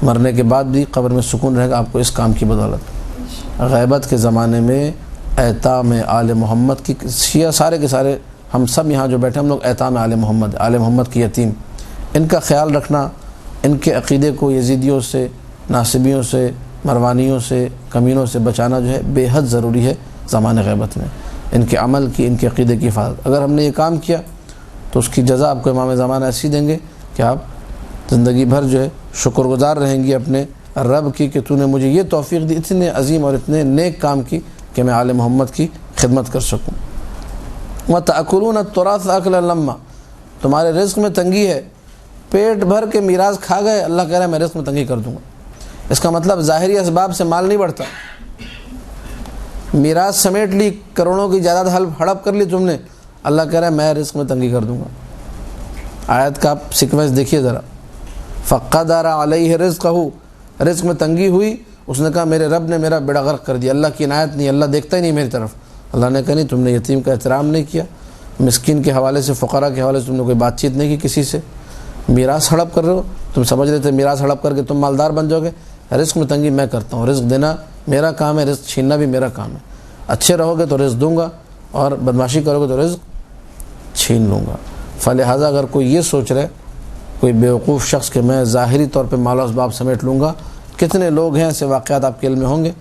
مرنے کے بعد بھی قبر میں سکون رہے گا آپ کو اس کام کی بدولت. غیبت کے زمانے میں ایتام آل محمد کی، شیعہ سارے کے سارے ہم سب یہاں جو بیٹھے ہم لوگ ایتام آل محمد کی یتیم، ان کا خیال رکھنا، ان کے عقیدے کو یزیدیوں سے، ناصبیوں سے، مروانیوں سے، کمینوں سے بچانا جو ہے بے حد ضروری ہے زمانے غیبت میں. ان کے عمل کی، ان کے عقیدے کی حفاظت. اگر ہم نے یہ کام کیا تو اس کی جزا آپ کو امام زمانہ ایسی دیں گے کہ آپ زندگی بھر جو ہے شکر گزار رہیں گی اپنے رب کی کہ تو نے مجھے یہ توفیق دی، اتنے عظیم اور اتنے نیک کام کی کہ میں آل محمد کی خدمت کر سکوں. وَتَأْكُلُونَ التُّرَاثَ أَكْلًا لَمًّا، تمہارے رزق میں تنگی ہے، پیٹ بھر کے میراث کھا گئے، اللہ کہہ رہا ہے میں رزق میں تنگی کر دوں گا. اس کا مطلب ظاہری اسباب سے مال نہیں بڑھتا. میراث سمیٹ لی، کروڑوں کی جائیداد ہڑپ کر لی تم نے، اللہ کہہ رہا ہے میں رزق میں تنگی کر دوں گا. آیت کا آپ سیکوینس دیکھیے ذرا. فَقَدَرَ عَلَيْهِ رِزْقَهُ، رزق میں تنگی ہوئی، اس نے کہا میرے رب نے میرا بیڑا غرق کر دیا، اللہ کی عنایت نہیں، اللہ دیکھتا ہی نہیں میری طرف. اللہ نے کہا نہیں، تم نے یتیم کا احترام نہیں کیا، مسکین کے حوالے سے، فقراء کے حوالے سے تم نے کوئی بات چیت نہیں کی کسی سے. میراث ہڑپ کر رہے ہو، تم سمجھ رہے تھے میراث ہڑپ کر کے تم مالدار بن جاؤ گے. رزق میں تنگی میں کرتا ہوں، رزق دینا میرا کام ہے، رزق چھیننا بھی میرا کام ہے. اچھے رہو گے تو رزق دوں گا، اور بدماشی کرو گے تو رزق چھین لوں گا. فلہذا اگر کوئی یہ سوچ رہے، کوئی بیوقوف شخص کہ میں ظاہری طور پہ مال و اسباب سمیٹ لوں گا، کتنے لوگ ہیں ایسے واقعات آپ کے علم میں ہوں گے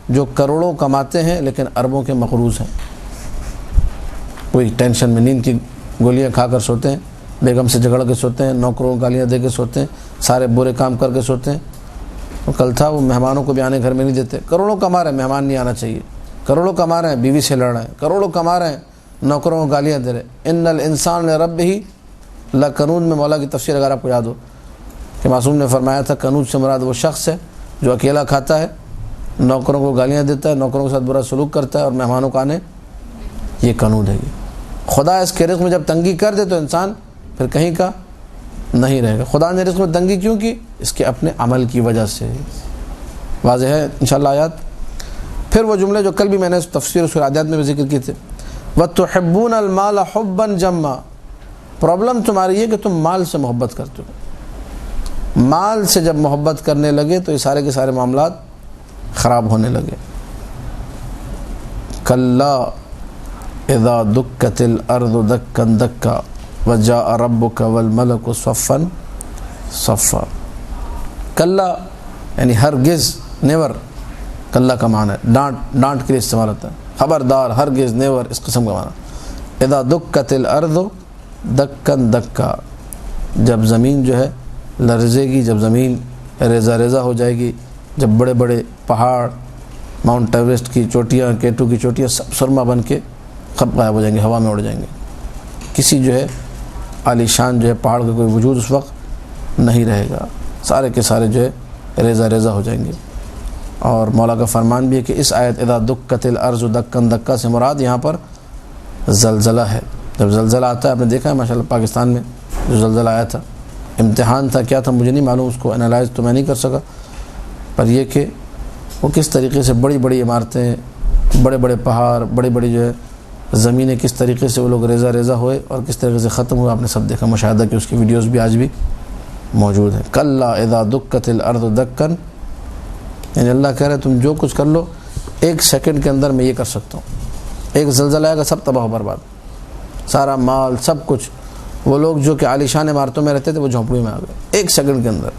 جو کروڑوں کماتے ہیں لیکن اربوں کے مقروض ہیں. کوئی ٹینشن میں نیند کی گولیاں کھا کر سوتے ہیں، بیگم سے جھگڑ کے سوتے ہیں، نوکروں گالیاں دے کے سوتے ہیں، سارے برے کام کر کے سوتے ہیں. کل تھا وہ مہمانوں کو بھی آنے گھر میں نہیں دیتے. کروڑوں کما رہے ہیں، مہمان نہیں آنا چاہیے. کروڑوں کما رہے ہیں، بیوی سے لڑ رہے ہیں. کروڑوں کما رہے ہیں، نوکروں کو گالیاں دے رہے ہیں. ان الانسان لربہ لکنود میں مولا کی تفسیر اگر آپ کو یاد ہو کہ معصوم نے فرمایا تھا کنود سے مراد وہ شخص ہے جو اکیلا کھاتا ہے، نوکروں کو گالیاں دیتا ہے، نوکروں کے ساتھ برا سلوک کرتا ہے اور مہمانوں کو آنے، یہ کنود ہے. خدا اس کے رزق میں جب تنگی کر دے تو انسان پھر کہیں کا نہیں رہے گا. خدا نے رزق میں تنگی کیوں کی؟ اس کے اپنے عمل کی وجہ سے. واضح ہے انشاءاللہ آیات. پھر وہ جملے جو کل بھی میں نے تفسیر سورہ عادیات میں بھی ذکر کیے تھے، وَتُحِبُّونَ الْمَالَ حُبًّا جَمًّا. پرابلم تمہاری یہ کہ تم مال سے محبت کرتے ہو. مال سے جب محبت کرنے لگے تو یہ سارے کے سارے معاملات خراب ہونے لگے. کَلَّا اذا دکت الارض دکا دکا وجاء ربک والملک صفا صفا. کلا یعنی ہرگز، نیور. کلا کا معنی ہے ڈانٹ کے لیے استعمال ہوتا ہے، خبردار، ہرگز، نیور، اس قسم کا معنی. اذا دکت الارض دکا دکا، جب زمین جو ہے لرزے گی، جب زمین ریزہ ریزہ ہو جائے گی، جب بڑے بڑے پہاڑ، ماؤنٹ ایوریسٹ کی چوٹیاں، K2 کی چوٹیاں سب سرما بن کے خب غائب ہو جائیں گے، ہوا میں اڑ جائیں گے. کسی جو ہے عالی شان جو ہے پہاڑ کا کوئی وجود اس وقت نہیں رہے گا، سارے کے سارے جو ہے ریزہ ریزہ ہو جائیں گے. اور مولا کا فرمان بھی ہے کہ اس آیت اذا دکت الارض دکن دکا سے مراد یہاں پر زلزلہ ہے۔ جب زلزلہ آتا ہے، آپ نے دیکھا ہے ماشاءاللہ پاکستان میں جو زلزلہ آیا تھا، امتحان تھا، کیا تھا مجھے نہیں معلوم، اس کو انالائز تو میں نہیں کر سکا، پر یہ کہ وہ کس طریقے سے بڑی بڑی عمارتیں، بڑے بڑے پہاڑ، بڑی بڑی جو ہے زمینیں کس طریقے سے وہ لوگ ریزہ ریزہ ہوئے اور کس طریقے سے ختم ہوئے، آپ نے سب دیکھا، مشاہدہ کہ اس کی ویڈیوز بھی آج بھی موجود ہیں۔ کلا اذا دکت الارض دکن، یعنی اللہ کہہ رہے تم جو کچھ کر لو، 1 سیکنڈ کے اندر میں یہ کر سکتا ہوں۔ ایک زلزلہ آئے گا، سب تباہ و برباد، سارا مال، سب کچھ۔ وہ لوگ جو کہ عالیشان عمارتوں میں رہتے تھے وہ جھونپڑیوں میں آ گئے 1 سیکنڈ کے اندر۔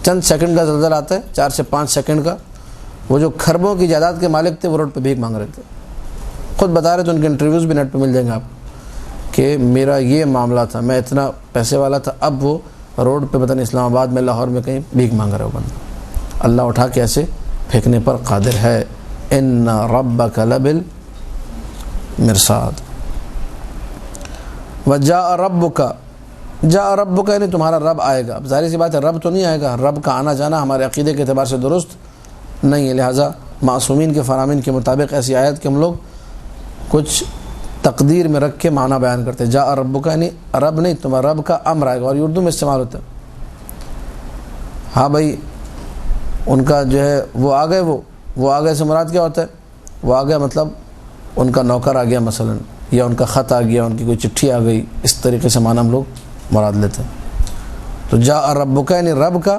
چند سیکنڈ کا زلزلہ آتا ہے، 4 سے 5 سیکنڈ کا۔ وہ جو کھربوں کی جائیداد کے مالک تھے وہ روڈ پہ بھیک مانگ رہے تھے، خود بتا رہے تھے، ان کے انٹرویوز بھی نیٹ پہ مل جائیں گے آپ، کہ میرا یہ معاملہ تھا، میں اتنا پیسے والا تھا، اب وہ روڈ پہ پتہ نہیں اسلام آباد میں، لاہور میں کہیں بھیک مانگ رہا ہے وہ بندہ۔ اللہ اٹھا کے ایسے پھینکنے پر قادر ہے۔ ان ربک لبالمرصاد وجاء ربک، جاء ربک یعنی تمہارا رب آئے گا۔ اب ظاہر سی بات ہے رب تو نہیں آئے گا، رب کا آنا جانا ہمارے عقیدے کے اعتبار سے درست نہیں ہے، لہٰذا معصومین کے فرامین کے مطابق ایسی آیت کہ ہم لوگ کچھ تقدیر میں رکھ کے معنی بیان کرتے ہیں۔ جاء ربک یعنی رب نہیں، تمہارا رب کا امر آئے گا، اور یہ اردو میں استعمال ہوتا ہے۔ ہاں بھائی ان کا جو ہے وہ آ گئے، وہ آ گئے سے مراد کیا ہوتا ہے؟ وہ آ گیا مطلب ان کا نوکر آ گیا مثلا، یا ان کا خط آ گیا، ان کی کوئی چٹھی آ گئی، اس طریقے سے معنی ہم لوگ مراد لیتے ہیں۔ تو جاء ربک یعنی رب کا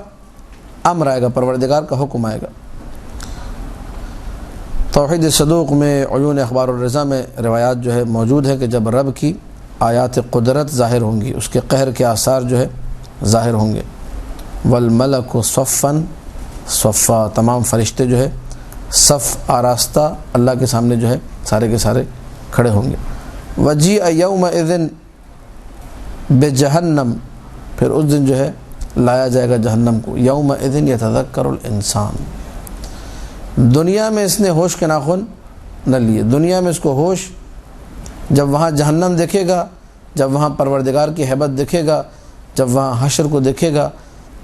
امر آئے گا، پروردگار کا حکم آئے گا۔ توحید صدوق میں عیون اخبار الرضا میں روایات جو ہے موجود ہے کہ جب رب کی آیات قدرت ظاہر ہوں گی، اس کے قہر کے آثار جو ہے ظاہر ہوں گے، والملک صفا صفا، تمام فرشتے جو ہے صف آراستہ اللہ کے سامنے جو ہے سارے کے سارے کھڑے ہوں گے۔ وجیء یومئذ بجہنم، پھر اس دن جو ہے لایا جائے گا جہنم کو۔ یومئذ یتذکر الانسان، دنیا میں اس نے ہوش کے ناخن نہ لیے، دنیا میں اس کو ہوش جب وہاں جہنم دیکھے گا، جب وہاں پروردگار کی ہیبت دیکھے گا، جب وہاں حشر کو دیکھے گا،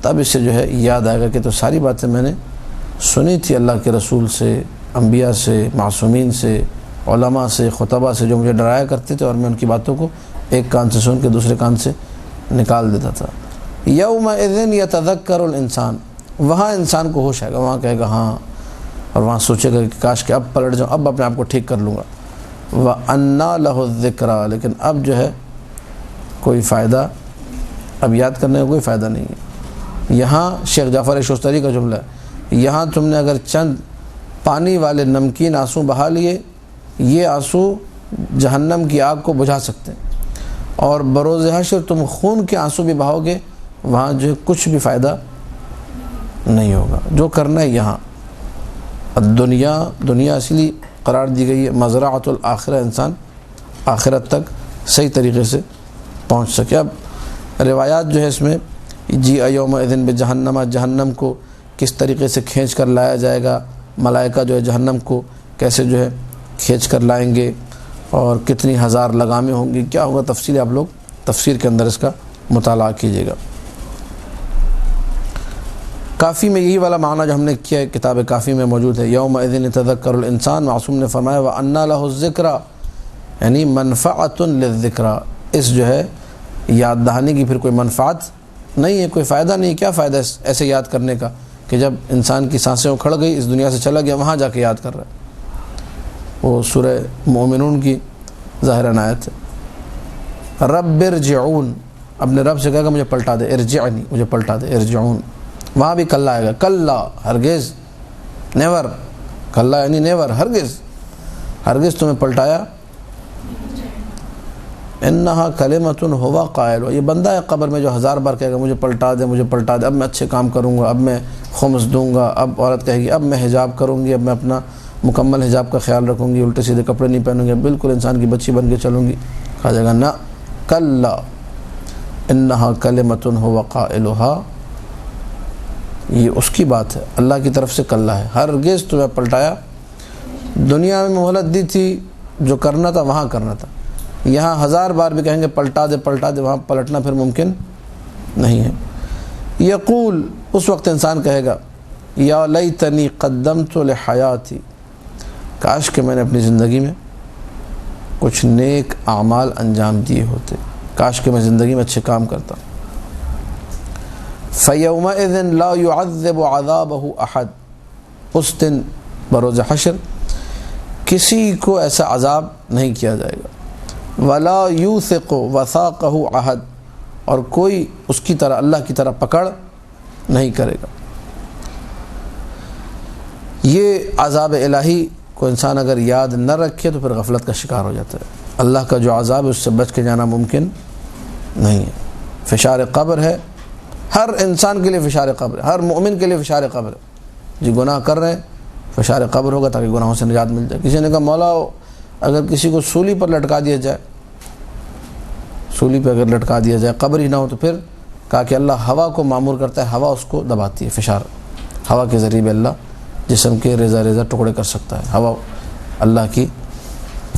تب اس سے جو ہے یاد آئے گا کہ تو ساری باتیں میں نے سنی تھی اللہ کے رسول سے، انبیاء سے، معصومین سے، علماء سے، خطبہ سے، جو مجھے ڈرایا کرتے تھے، اور میں ان کی باتوں کو ایک کان سے سن کے دوسرے کان سے نکال دیتا تھا۔ یومئذ یتذکر الانسان، وہاں انسان کو ہوش آئے گا، وہاں کہے گا ہاں، اور وہاں سوچے گا کہ کاش کہ اب پلٹ جاؤں، اب اپنے آپ کو ٹھیک کر لوں گا۔ وَأَنَّا لَهُ الذِّكْرَى، لیکن اب جو ہے کوئی فائدہ، اب یاد کرنے کا کوئی فائدہ نہیں ہے۔ یہاں شیخ جعفر شوستری کا جملہ ہے، یہاں تم نے اگر چند پانی والے نمکین آنسو بہا لیے، یہ آنسو جہنم کی آگ کو بجھا سکتے ہیں، اور بروز حشر تم خون کے آنسو بھی بہاؤ گے، وہاں جو ہے کچھ بھی فائدہ نہیں ہوگا۔ جو کرنا ہے یہاں دنیا اس لیے قرار دی گئی ہے مزرعۃ الآخرہ، انسان آخرت تک صحیح طریقے سے پہنچ سکے۔ اب روایات جو ہے اس میں جی یومئذ بجہنم، جہنم کو کس طریقے سے کھینچ کر لایا جائے گا، ملائکہ جو ہے جہنم کو کیسے جو ہے کھینچ کر لائیں گے، اور کتنی ہزار لگامیں ہوں گی، کیا ہوگا تفصیل آپ لوگ تفسیر کے اندر اس کا مطالعہ کیجیے گا۔ کافی میں یہی والا معنی جو ہم نے کیا ہے، کتاب کافی میں موجود ہے، یومئذ یتذکر الانسان، معصوم نے فرمایا وَأَنَّا لَهُ الذِّكْرَى، یعنی منفعۃ للذکریٰ، اس جو ہے یاد دہانی کی پھر کوئی منفعت نہیں ہے، کوئی فائدہ نہیں۔ کیا فائدہ ایسے یاد کرنے کا کہ جب انسان کی سانسیں اکھڑ گئی، اس دنیا سے چلا گیا، وہاں جا کے یاد کر رہا ہے۔ وہ سورہ مومنون کی ظاہراً آیت ہے، رب ارجعون، اپنے رب سے کہا کہ مجھے پلٹا دے، ارجعنی، مجھے پلٹا دے، ارجعون، وہاں بھی کلا آئے گا، کلا، ہرگز، نیور، کلا یعنی نیور، ہرگز تمہیں پلٹایا، انہا کلمۃ ہوا قائل، یہ بندہ ہے قبر میں جو 1000 بار کہے گا مجھے پلٹا دے، مجھے پلٹا دے، اب میں اچھے کام کروں گا، اب میں خمس دوں گا، اب عورت کہے گی اب میں حجاب کروں گی، اب میں اپنا مکمل حجاب کا خیال رکھوں گی، الٹے سیدھے کپڑے نہیں پہنوں گی، بالکل انسان کی بچی بن کے چلوں گی، کہا جائے گا نہ، کلا انہا کلمۃ ہوا قائلھا، یہ اس کی بات ہے، اللہ کی طرف سے کلا ہے، ہرگز تمہیں پلٹایا، دنیا میں مہلت دی تھی، جو کرنا تھا وہاں کرنا تھا، یہاں 1000 بار بھی کہیں گے پلٹا دے پلٹا دے، وہاں پلٹنا پھر ممکن نہیں ہے۔ یقول، اس وقت انسان کہے گا یا لیتنی قدمت لحیاتی، کاش کہ میں نے اپنی زندگی میں کچھ نیک اعمال انجام دیے ہوتے، کاش کہ میں زندگی میں اچھے کام کرتا۔ فَيَوْمَئِذٍ لَا يُعَذِّبُ عَذَابَهُ أَحَد، اس دن بروز حشر کسی کو ایسا عذاب نہیں کیا جائے گا۔ وَلَا يُوثِقُ وَثَاقَهُ أَحَد، اور کوئی اس کی طرح اللہ کی طرح پکڑ نہیں کرے گا۔ یہ عذاب الہی کو انسان اگر یاد نہ رکھے تو پھر غفلت کا شکار ہو جاتا ہے۔ اللہ کا جو عذاب ہے اس سے بچ کے جانا ممکن نہیں ہے۔ فشار قبر ہے، ہر انسان کے لیے فشار قبر ہے، ہر مومن کے لیے فشار قبر ہے۔ جی گناہ کر رہے ہیں فشار قبر ہوگا تاکہ گناہوں سے نجات مل جائے۔ کسی نے کہا مولا اگر کسی کو سولی پر لٹکا دیا جائے، سولی پہ اگر لٹکا دیا جائے قبر ہی نہ ہو تو پھر کہا کہ اللہ ہوا کو معمور کرتا ہے، ہوا اس کو دباتی ہے، فشار ہوا کے ذریعے اللہ جسم کے ریزہ ریزہ ٹکڑے کر سکتا ہے، ہوا اللہ کی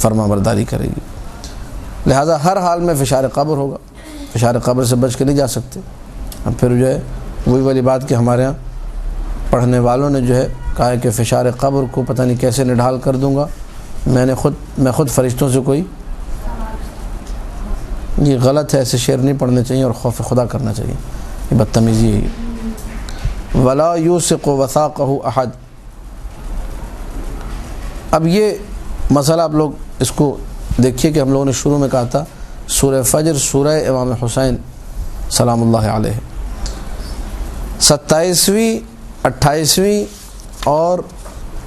فرما برداری کرے گی۔ لہٰذا ہر حال میں فشار قبر ہوگا، فشار قبر سے بچ کے نہیں جا سکتے۔ اب پھر جو ہے وہی والی بات کہ ہمارے ہاں پڑھنے والوں نے جو ہے کہا ہے کہ فشار قبر کو پتہ نہیں کیسے نڈھال کر دوں گا، میں خود فرشتوں سے کوئی، یہ غلط ہے، ایسے شعر نہیں پڑھنے چاہیے اور خوف خدا کرنا چاہیے، یہ بدتمیزی ہے۔ وَلَا يُوثِقُ وَثَاقَهُ أَحَد، اب یہ مسئلہ آپ لوگ اس کو دیکھیے کہ ہم لوگوں نے شروع میں کہا تھا سورہ فجر سورہ امام حسین سلام اللہ علیہ، 27ویں 28ویں اور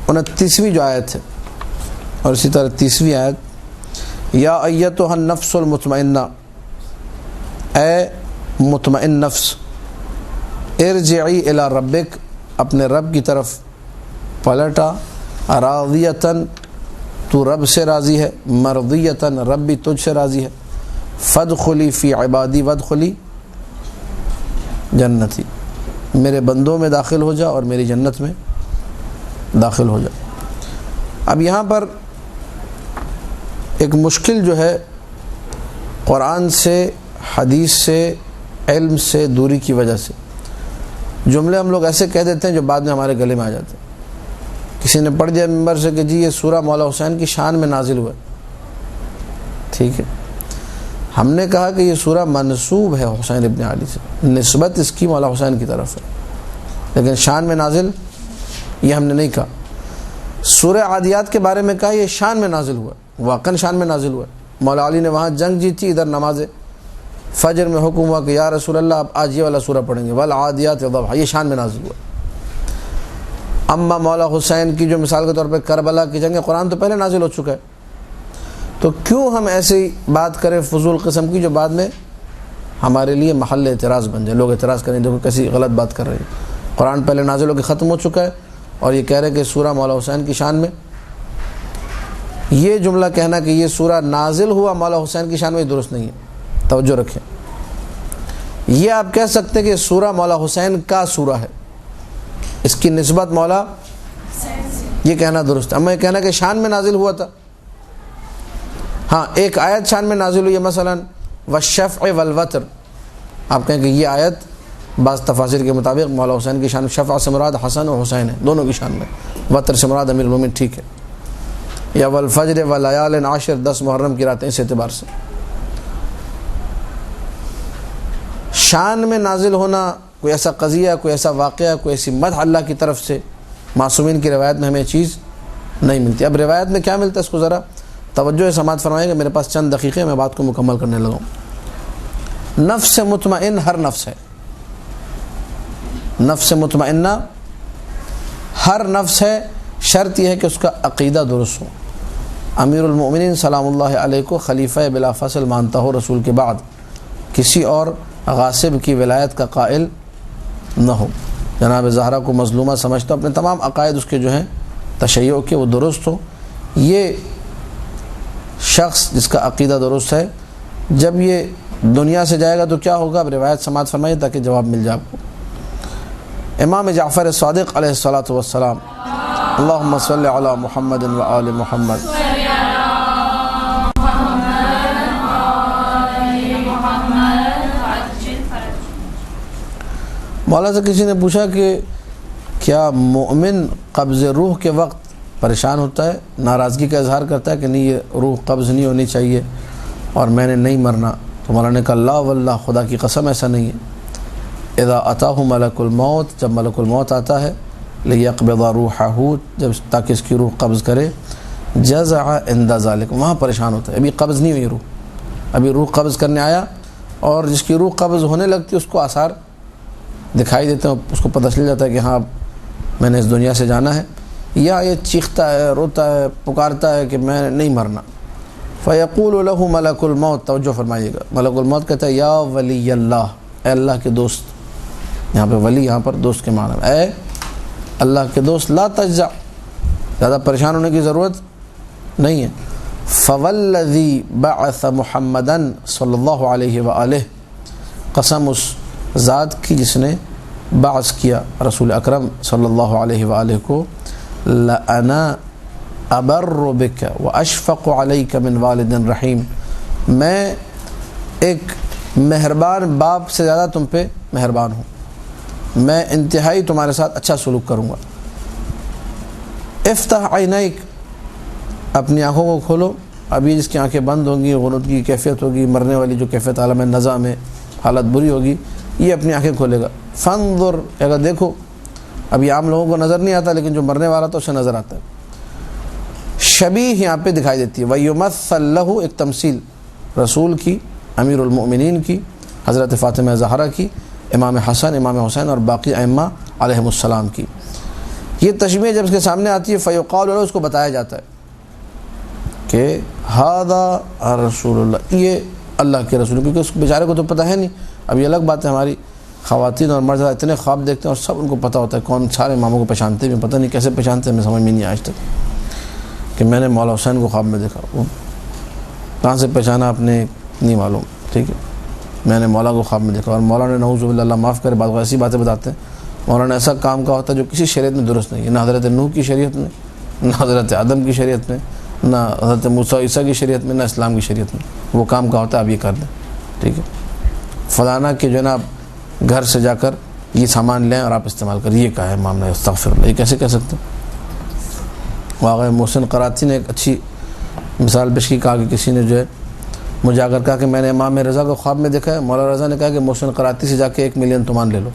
29ویں جو آیت ہے، اور اسی طرح 30ویں آیت، یا ایتھا النفس المطمئنہ، اے مطمئن نفس، ارجعی الی ربک، اپنے رب کی طرف پلٹا، راضیتاً، تو رب سے راضی ہے، مرضیتاً، رب بھی تجھ سے راضی ہے، فادخلی فی عبادی وادخلی جنتی، میرے بندوں میں داخل ہو جا اور میری جنت میں داخل ہو جا۔ اب یہاں پر ایک مشکل جو ہے قرآن سے، حدیث سے، علم سے دوری کی وجہ سے جملے ہم لوگ ایسے کہہ دیتے ہیں جو بعد میں ہمارے گلے میں آ جاتے ہیں۔ کسی نے پڑھ دیا ممبر سے کہ جی یہ سورہ مولا حسین کی شان میں نازل ہوا، ٹھیک ہے، ہم نے کہا کہ یہ سورہ منسوب ہے حسین ابن علی سے، نسبت اس کی مولا حسین کی طرف ہے، لیکن شان میں نازل یہ ہم نے نہیں کہا۔ سورہ عادیات کے بارے میں کہا یہ شان میں نازل ہوا، واقعاً شان میں نازل ہوا، مولا علی نے وہاں جنگ جیتی، ادھر نماز فجر میں حکم ہوا کہ یا رسول اللہ آپ آج یہ والا سورہ پڑھیں گے، والعادیات ضبحا، یہ شان میں نازل ہوا۔ اما مولا حسین کی جو مثال کے طور پہ کربلا کی جنگ، قرآن تو پہلے نازل ہو چکا ہے، تو کیوں ہم ایسی بات کریں فضول قسم کی جو بعد میں ہمارے لیے محل اعتراض بن جائے، لوگ اعتراض کریں دیکھو کیسی غلط بات کر رہے ہیں۔ قرآن پہلے نازل ہو کے ختم ہو چکا ہے اور یہ کہہ رہے کہ سورہ مولا حسین کی شان میں، یہ جملہ کہنا کہ یہ سورہ نازل ہوا مولا حسین کی شان میں درست نہیں ہے، توجہ رکھیں۔ یہ آپ کہہ سکتے کہ سورہ مولا حسین کا سورہ ہے، اس کی نسبت مولا، یہ کہنا درست ہے۔ اما یہ کہنا کہ شان میں نازل ہوا تھا، ہاں ایک آیت شان میں نازل ہوئی ہے، مثلا والشفع والوتر، آپ کہیں کہ یہ آیت بعض تفاسیر کے مطابق مولا حسین کی شان، شفع سے مراد حسن و حسین ہے، دونوں کی شان میں، وتر سے مراد امیر المومنین، ٹھیک ہے، یا والفجر ولیال عشر، 10 محرم کی راتیں، اس اعتبار سے شان میں نازل ہونا، کوئی ایسا قضیہ، کوئی ایسا واقعہ، کوئی ایسی مدح اللہ کی طرف سے معصومین کی روایت میں ہمیں چیز نہیں ملتی۔ اب روایت میں کیا ملتا ہے اس کو ذرا توجہ سے سماعت فرمائیں گے، میرے پاس چند دقیقے میں بات کو مکمل کرنے لگا ہوں۔ نفس مطمئن ہر نفس ہے، نفس مطمئنہ ہر نفس ہے، شرط یہ ہے کہ اس کا عقیدہ درست ہو۔ امیر المؤمنین سلام اللہ علیہ کو خلیفہ بلا فصل مانتا ہو، رسول کے بعد کسی اور غاصب کی ولایت کا قائل نہ ہو، جناب زہرا کو مظلومہ سمجھتا ہو، اپنے تمام عقائد اس کے جو ہیں تشیع کے وہ درست ہو۔ یہ شخص جس کا عقیدہ درست ہے، جب یہ دنیا سے جائے گا تو کیا ہوگا؟ اب روایت سماعت فرمائیے تاکہ جواب مل جائے آپ کو۔ امام جعفر صادق علیہ الصلاۃ والسلام، اللہم صلی علی محمد و آل محمد، مولا سے کسی نے پوچھا کہ کیا مومن قبض روح کے وقت پریشان ہوتا ہے، ناراضگی کا اظہار کرتا ہے کہ نہیں یہ روح قبض نہیں ہونی چاہیے اور میں نے نہیں مرنا؟ تو مولانا نے کہا لا واللہ، خدا کی قسم ایسا نہیں ہے۔ اذا اتاہ ملک الموت، جب ملک الموت آتا ہے، لیقبض روحہ، جب تاکہ اس کی روح قبض کرے، جزع عند ذلک، وہاں پریشان ہوتا ہے، ابھی قبض نہیں ہوئی روح، ابھی روح قبض کرنے آیا، اور جس کی روح قبض ہونے لگتی ہے اس کو آثار دکھائی دیتے ہیں، اس کو پتہ چل جاتا ہے کہ ہاں میں نے اس دنیا سے جانا ہے، یا یہ چیختا ہے، روتا ہے، پکارتا ہے کہ میں نہیں مرنا۔ فیقول له ملک الموت، توجہ فرمائیے گا، ملک الموت کہتا ہے یا ولی اللہ، اے اللہ کے دوست، یہاں پہ ولی یہاں پر دوست کے معنی میں، اے اللہ کے دوست، لا تجزع، زیادہ پریشان ہونے کی ضرورت نہیں ہے۔ فوالذی بعث محمدً صلی اللہ علیہ وآلہ، قسم اس ذات کی جس نے بعث کیا رسول اکرم صلی اللہ علیہ وآلہ کو، لأنا ابر بک واشفق علیک من والد رحیم، میں ایک مہربان باپ سے زیادہ تم پہ مہربان ہوں، میں انتہائی تمہارے ساتھ اچھا سلوک کروں گا۔ افتح عینیک، اپنی آنکھوں کو کھولو، ابھی جس کی آنکھیں بند ہوں گی، غنود کی کیفیت ہوگی، مرنے والی جو کیفیت عالم نزع میں حالت بری ہوگی، یہ اپنی آنکھیں کھولے گا۔ فانظر، اگر دیکھو، ابھی عام لوگوں کو نظر نہیں آتا لیکن جو مرنے والا تو اسے نظر آتا ہے۔ شبیہ یہاں پہ دکھائی دیتی ہے، وَيُمَثَّلْ لَهُ، ایک تمثیل رسول کی، امیر المؤمنین کی، حضرت فاطمہ زہرا کی، امام حسن، امام حسین اور باقی ائمہ علیہم السلام کی۔ یہ تشبیہ جب اس کے سامنے آتی ہے، فیقال له، اس کو بتایا جاتا ہے کہ ھذا رسول اللہ، یہ اللہ کے رسول، کیونکہ اس بیچارے کو تو پتہ ہے نہیں۔ اب یہ الگ بات ہے، ہماری خواتین اور مرد اتنے خواب دیکھتے ہیں اور سب ان کو پتہ ہوتا ہے، کون سارے اماموں کو پہچانتے بھی، پتہ نہیں کیسے پہچانتے ہیں، ہمیں سمجھ میں نہیں آج تک کہ میں نے مولا حسین کو خواب میں دیکھا، وہ کہاں سے پہچانا آپ نے نہیں معلوم، ٹھیک ہے، میں نے مولا کو خواب میں دیکھا۔ اور مولا نے نعوذ باللہ، اللہ معاف کرے، بعض ایسی باتیں بتاتے ہیں، مولا نے ایسا کام کا ہوتا ہے جو کسی شریعت میں درست نہیں ہے، نہ حضرت نوح کی شریعت میں، نہ حضرت آدم کی شریعت میں، نہ حضرت موسیٰ عیسیٰ کی شریعت میں، نہ اسلام کی شریعت میں۔ وہ کام کا ہوتا ہے آپ یہ کر دیں، ٹھیک ہے، فلانا کہ جو ہے نا آپ گھر سے جا کر یہ سامان لیں اور آپ استعمال کریں، یہ کہا ہے معاملہ، استغفر اللہ، یہ کیسے کہہ سکتے ہیں؟ واقعی محسن قراتی نے ایک اچھی مثال پیش کی، کہا کہ کسی نے جو ہے مجھے آ کر کہا کہ میں نے امام رضا کو خواب میں دیکھا ہے، مولا رضا نے کہا کہ محسن قراتی سے جا کے 1 ملین تومان لے لو۔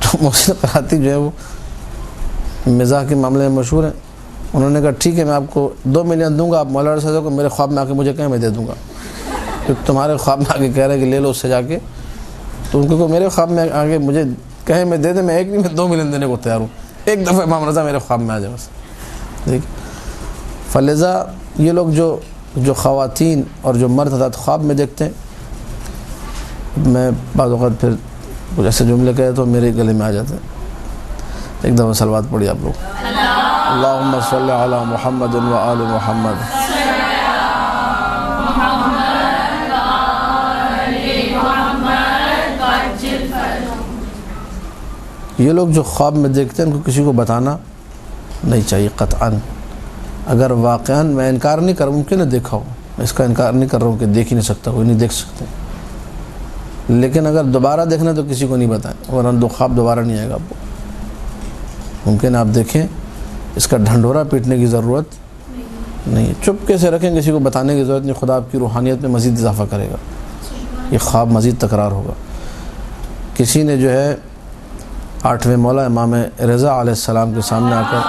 تو محسن قراتی جو ہے وہ مزاح کے معاملے میں مشہور ہیں، انہوں نے کہا ٹھیک ہے میں آپ کو 2 ملین دوں گا، آپ مولا رضا کو میرے خواب میں آ کے مجھے کہیں میں دے دوں گا، کیونکہ تمہارے خواب میں آ کے کہہ رہے کہ لے لو اس سے جا کے، تو ان کو میرے خواب میں آ کے مجھے کہیں میں دے دیں، میں 1 نہیں میں 2 ملین دینے کو تیار ہوں، ایک دفعہ امام رضا میرے خواب میں آ جائے بس، ٹھیک۔ فلذا یہ لوگ جو خواتین اور جو مرد حضرات خواب میں دیکھتے ہیں، میں بعض اوقات پھر کچھ ایسے جملے کہے تو میرے گلے میں آ جاتے ہیں۔ ایک دفعہ صلوات پڑھی آپ لوگ، اللہم صلی علی محمد و آل محمد۔ یہ لوگ جو خواب میں دیکھتے ہیں ان کو کسی کو بتانا نہیں چاہیے قطعاً، اگر واقعاً میں انکار نہیں کر رہا، ممکن ہے دیکھا ہو، میں اس کا انکار نہیں کر رہا ہوں کہ دیکھ ہی نہیں سکتا، کوئی نہیں دیکھ سکتے، لیکن اگر دوبارہ دیکھنا تو کسی کو نہیں بتائیں، ورنہ دو خواب دوبارہ نہیں آئے گا آپ کو۔ ممکن آپ دیکھیں، اس کا ڈھنڈورا پیٹنے کی ضرورت نہیں ہے، چپکے سے رکھیں، کسی کو بتانے کی ضرورت نہیں، خدا آپ کی روحانیت میں مزید اضافہ کرے گا، یہ خواب مزید تکرار ہوگا۔ کسی نے جو ہے 8ویں مولا امام رضا علیہ السلام کے سامنے آ کر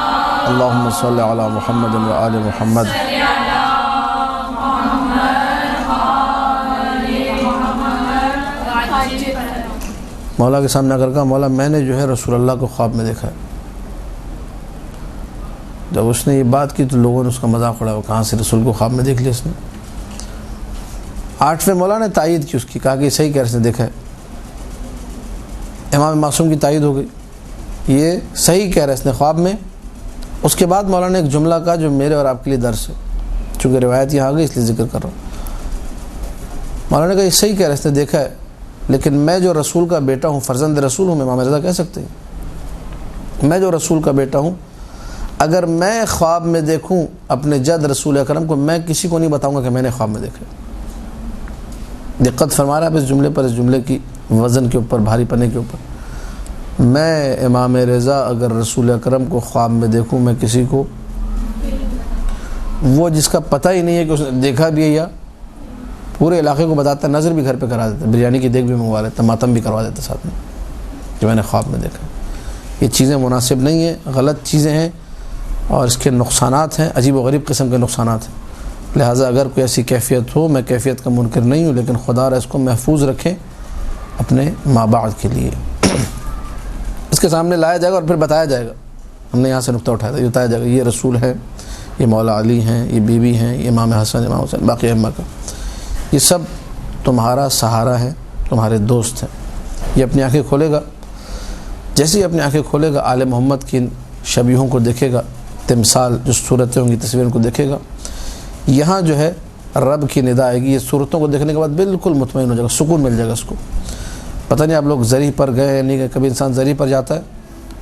اللہم صلی علی محمد و آل محمد، مولا کے سامنے آ کر کہا مولا میں نے جو ہے رسول اللہ کو خواب میں دیکھا ہے۔ جب اس نے یہ بات کی تو لوگوں نے اس کا مذاق اڑایا، کہاں سے رسول کو خواب میں دیکھ لیا اس نے۔ 8ویں مولا نے تائید کی اس کی، کہا کہ صحیح کہہ رہے اس نے دیکھا ہے، امام معصوم کی تائید ہو گئی، یہ صحیح کہہ رہا ہے اس نے خواب میں۔ اس کے بعد مولانا نے ایک جملہ کہا جو میرے اور آپ کے لیے درس ہے، چونکہ روایت یہاں آ گئی اس لیے ذکر کر رہا ہوں۔ مولانا نے کہا یہ صحیح کہہ رہا ہے اس نے دیکھا ہے، لیکن میں جو رسول کا بیٹا ہوں، فرزند رسول ہوں، امام رضا کہہ سکتے ہیں، میں جو رسول کا بیٹا ہوں، اگر میں خواب میں دیکھوں اپنے جد رسول اکرم کو، میں کسی کو نہیں بتاؤں گا کہ میں نے خواب میں دیکھا۔ دقت فرما رہا ہے آپ اس جملے پر، اس جملے کی وزن کے اوپر، بھاری پنے کے اوپر۔ میں امام رضا اگر رسول اکرم کو خواب میں دیکھوں، میں کسی کو وہ جس کا پتہ ہی نہیں ہے کہ اس نے دیکھا بھی ہے یا پورے علاقے کو بتاتا ہے، نظر بھی گھر پہ کرا دیتا، بریانی کی دیگ بھی منگوا لیتا، ماتم بھی کروا دیتا ساتھ میں کہ میں نے خواب میں دیکھا. یہ چیزیں مناسب نہیں ہیں، غلط چیزیں ہیں اور اس کے نقصانات ہیں، عجیب و غریب قسم کے نقصانات ہیں. لہٰذا اگر کوئی ایسی کیفیت ہو، میں کیفیت کا منکر نہیں ہوں، لیکن خدا را اس کو محفوظ رکھیں اپنے ماں بعد کے لیے. اس کے سامنے لایا جائے گا اور پھر بتایا جائے گا. ہم نے یہاں سے نقطہ اٹھایا تھا، یہ بتایا جائے گا یہ رسول ہیں، یہ مولا علی ہیں، یہ بی بی ہیں، یہ امام حسن، امام حسین، باقی ائمہ کا، یہ سب تمہارا سہارا ہے، تمہارے دوست ہیں. یہ اپنی آنکھیں کھولے گا، جیسے ہی اپنی آنکھیں کھولے گا آل محمد کی شبیہوں کو دیکھے گا، تمثال جو صورتیں ہوں گی، تصویروں کو دیکھے گا. یہاں جو ہے رب کی ندا آئے گی، یہ صورتوں کو دیکھنے کے بعد بالکل مطمئن ہو جائے گا، سکون مل جائے گا اس کو. پتہ نہیں آپ لوگ زری پر گئے یا نہیں گئے، کبھی انسان زری پر جاتا ہے،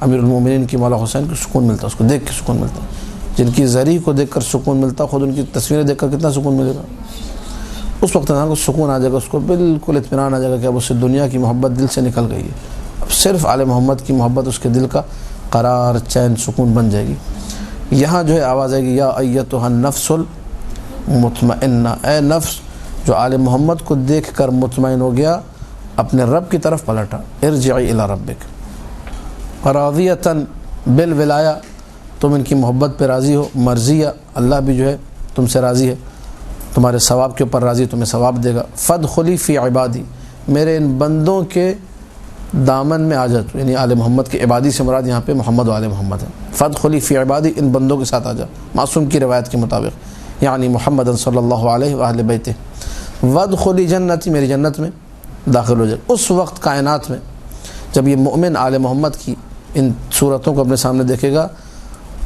امیر المومنین کی مولا حسین کو سکون ملتا ہے، اس کو دیکھ کے سکون ملتا ہے. جن کی زری کو دیکھ کر سکون ملتا، خود ان کی تصویریں دیکھ کر کتنا سکون ملے گا. اس وقت انسان کو سکون آ جائے گا، اس کو بالکل اطمینان آ جائے گا کہ اب اس سے دنیا کی محبت دل سے نکل گئی ہے، اب صرف آل محمد کی محبت اس کے دل کا قرار، چین، سکون بن جائے گی. یہاں جو ہے آواز آئے گی، یا ایتھا النفس المطمئنہ، اے نفس جو آل محمد کو دیکھ کر مطمئن ہو گیا، اپنے رب کی طرف پلٹا، ارجعی الی ربک راضیۃ بالولایہ، تم ان کی محبت پہ راضی ہو، مرضیہ، اللہ بھی جو ہے تم سے راضی ہے، تمہارے ثواب کے اوپر راضی، تمہیں ثواب دے گا. فادخلی فی عبادی، میرے ان بندوں کے دامن میں آ جا، یعنی آل محمد کے عبادی سے مراد یہاں پہ محمد و آل محمد ہے. فادخلی فی عبادی، ان بندوں کے ساتھ آ جا، معصوم کی روایت کے مطابق، یعنی محمد صلی اللہ علیہ وآلہ بیتہ. وادخلی جنتی، میری جنت میں داخل ہو جائے. اس وقت کائنات میں جب یہ مؤمن آل محمد کی ان صورتوں کو اپنے سامنے دیکھے گا،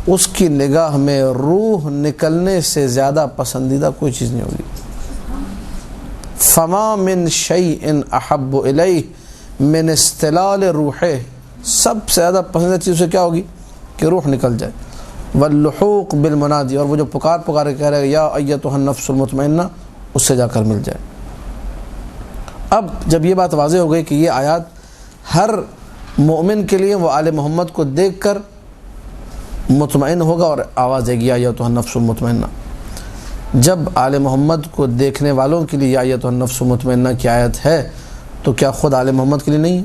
اس کی نگاہ میں روح نکلنے سے زیادہ پسندیدہ کوئی چیز نہیں ہوگی. فما من شیء احب الیہ من استلال روحہ، سب سے زیادہ پسندیدہ چیز اسے کیا ہوگی کہ روح نکل جائے. واللحوق بالمنادی، اور وہ جو پکار کے کہہ رہے یا ایتھا النفس المطمئنہ، اس سے جا کر مل جائے. اب جب یہ بات واضح ہو گئی کہ یہ آیات ہر مومن کے لیے وہ آل محمد کو دیکھ کر مطمئن ہوگا، اور آواز ہے یا ایتھا النفس المطمئنہ. جب آل محمد کو دیکھنے والوں کے لیے یا ایتھا النفس المطمئنہ کی آیت ہے، تو کیا خود آل محمد کے لیے نہیں ہے؟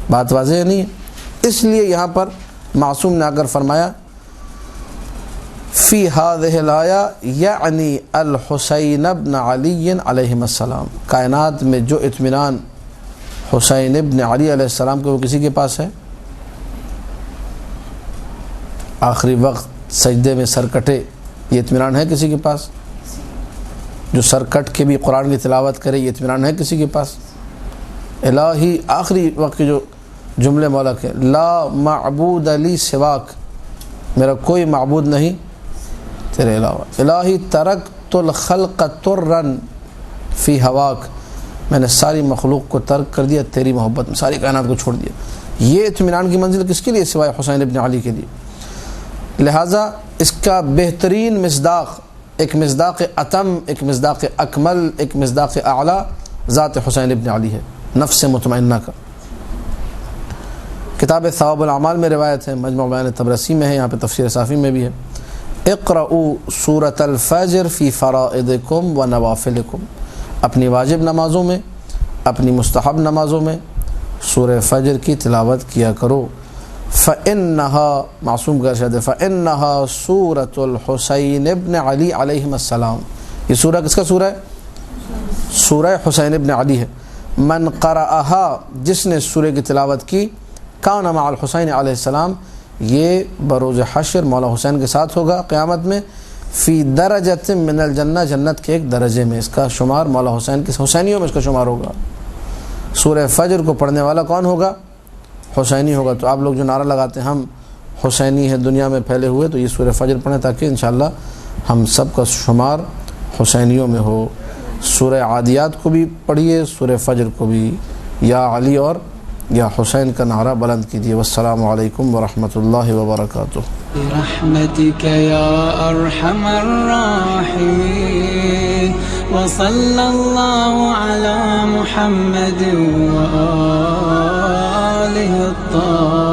بات واضح ہے نہیں ہے. اس لیے یہاں پر معصوم نے آ کر فرمایا فی ہذہ الآیہ یعنی الحسین ابن علی علیہم السلام، کائنات میں جو اطمینان حسین ابن علی علیہ السلام کو وہ کسی کے پاس ہے، آخری وقت سجدے میں سر کٹے، یہ اطمینان ہے کسی کے پاس؟ جو سر کٹ کے بھی قرآن کی تلاوت کرے، یہ اطمینان ہے کسی کے پاس؟ الہی آخری وقت کے جو جملے مولا کے، لا معبود لی سواک، میرا کوئی معبود نہیں تیرے علاوہ. الہی ترکت الخلق ترا فی ہواک، میں نے ساری مخلوق کو ترک کر دیا تیری محبت میں، ساری کائنات کو چھوڑ دیا. یہ اطمینان کی منزل کس کے لیے سوائے حسین ابن علی کے لیے؟ لہٰذا اس کا بہترین مصداق، ایک مصداق اتم، ایک مصداق اکمل، ایک مصداق اعلیٰ ذات حسین ابن علی ہے، نفس مطمئنہ کا. کتاب ثواب الاعمال میں روایت ہے، مجمع بیان طبرسی میں ہے، یہاں پہ تفسیر صافی میں بھی ہے. اقرؤوا سورۃ الفجر فی فرائضکم و نوافلکم، اپنی واجب نمازوں میں، اپنی مستحب نمازوں میں سورہ فجر کی تلاوت کیا کرو. فإنها، معصوم کا ارشاد ہے، فإنها سورۃ الحسین ابن علی علیہم السلام، یہ سورہ کس کا سورہ ہے؟ سورہ حسین ابن علی ہے. من قرأها، جس نے سورہ کی تلاوت کی، کان مع الحسین علیہ السلام، یہ بروز حشر مولا حسین کے ساتھ ہوگا قیامت میں. فی درجۃ من الجنہ، جنت کے ایک درجے میں، اس کا شمار مولا حسین کے حسینیوں میں اس کا شمار ہوگا. سورہ فجر کو پڑھنے والا کون ہوگا؟ حسینی ہوگا. تو آپ لوگ جو نعرہ لگاتے ہیں ہم حسینی ہیں دنیا میں پھیلے ہوئے، تو یہ سورہ فجر پڑھیں تاکہ انشاءاللہ ہم سب کا شمار حسینیوں میں ہو. سورہ عادیات کو بھی پڑھیے، سورہ فجر کو بھی، یا علی اور یا حسین کا نعرہ بلند کیجیے. والسلام علیکم ورحمۃ اللہ وبرکاتہ. برحمتك يا أرحم الراحمين، وصلى الله على محمد وآله عليه الطاعة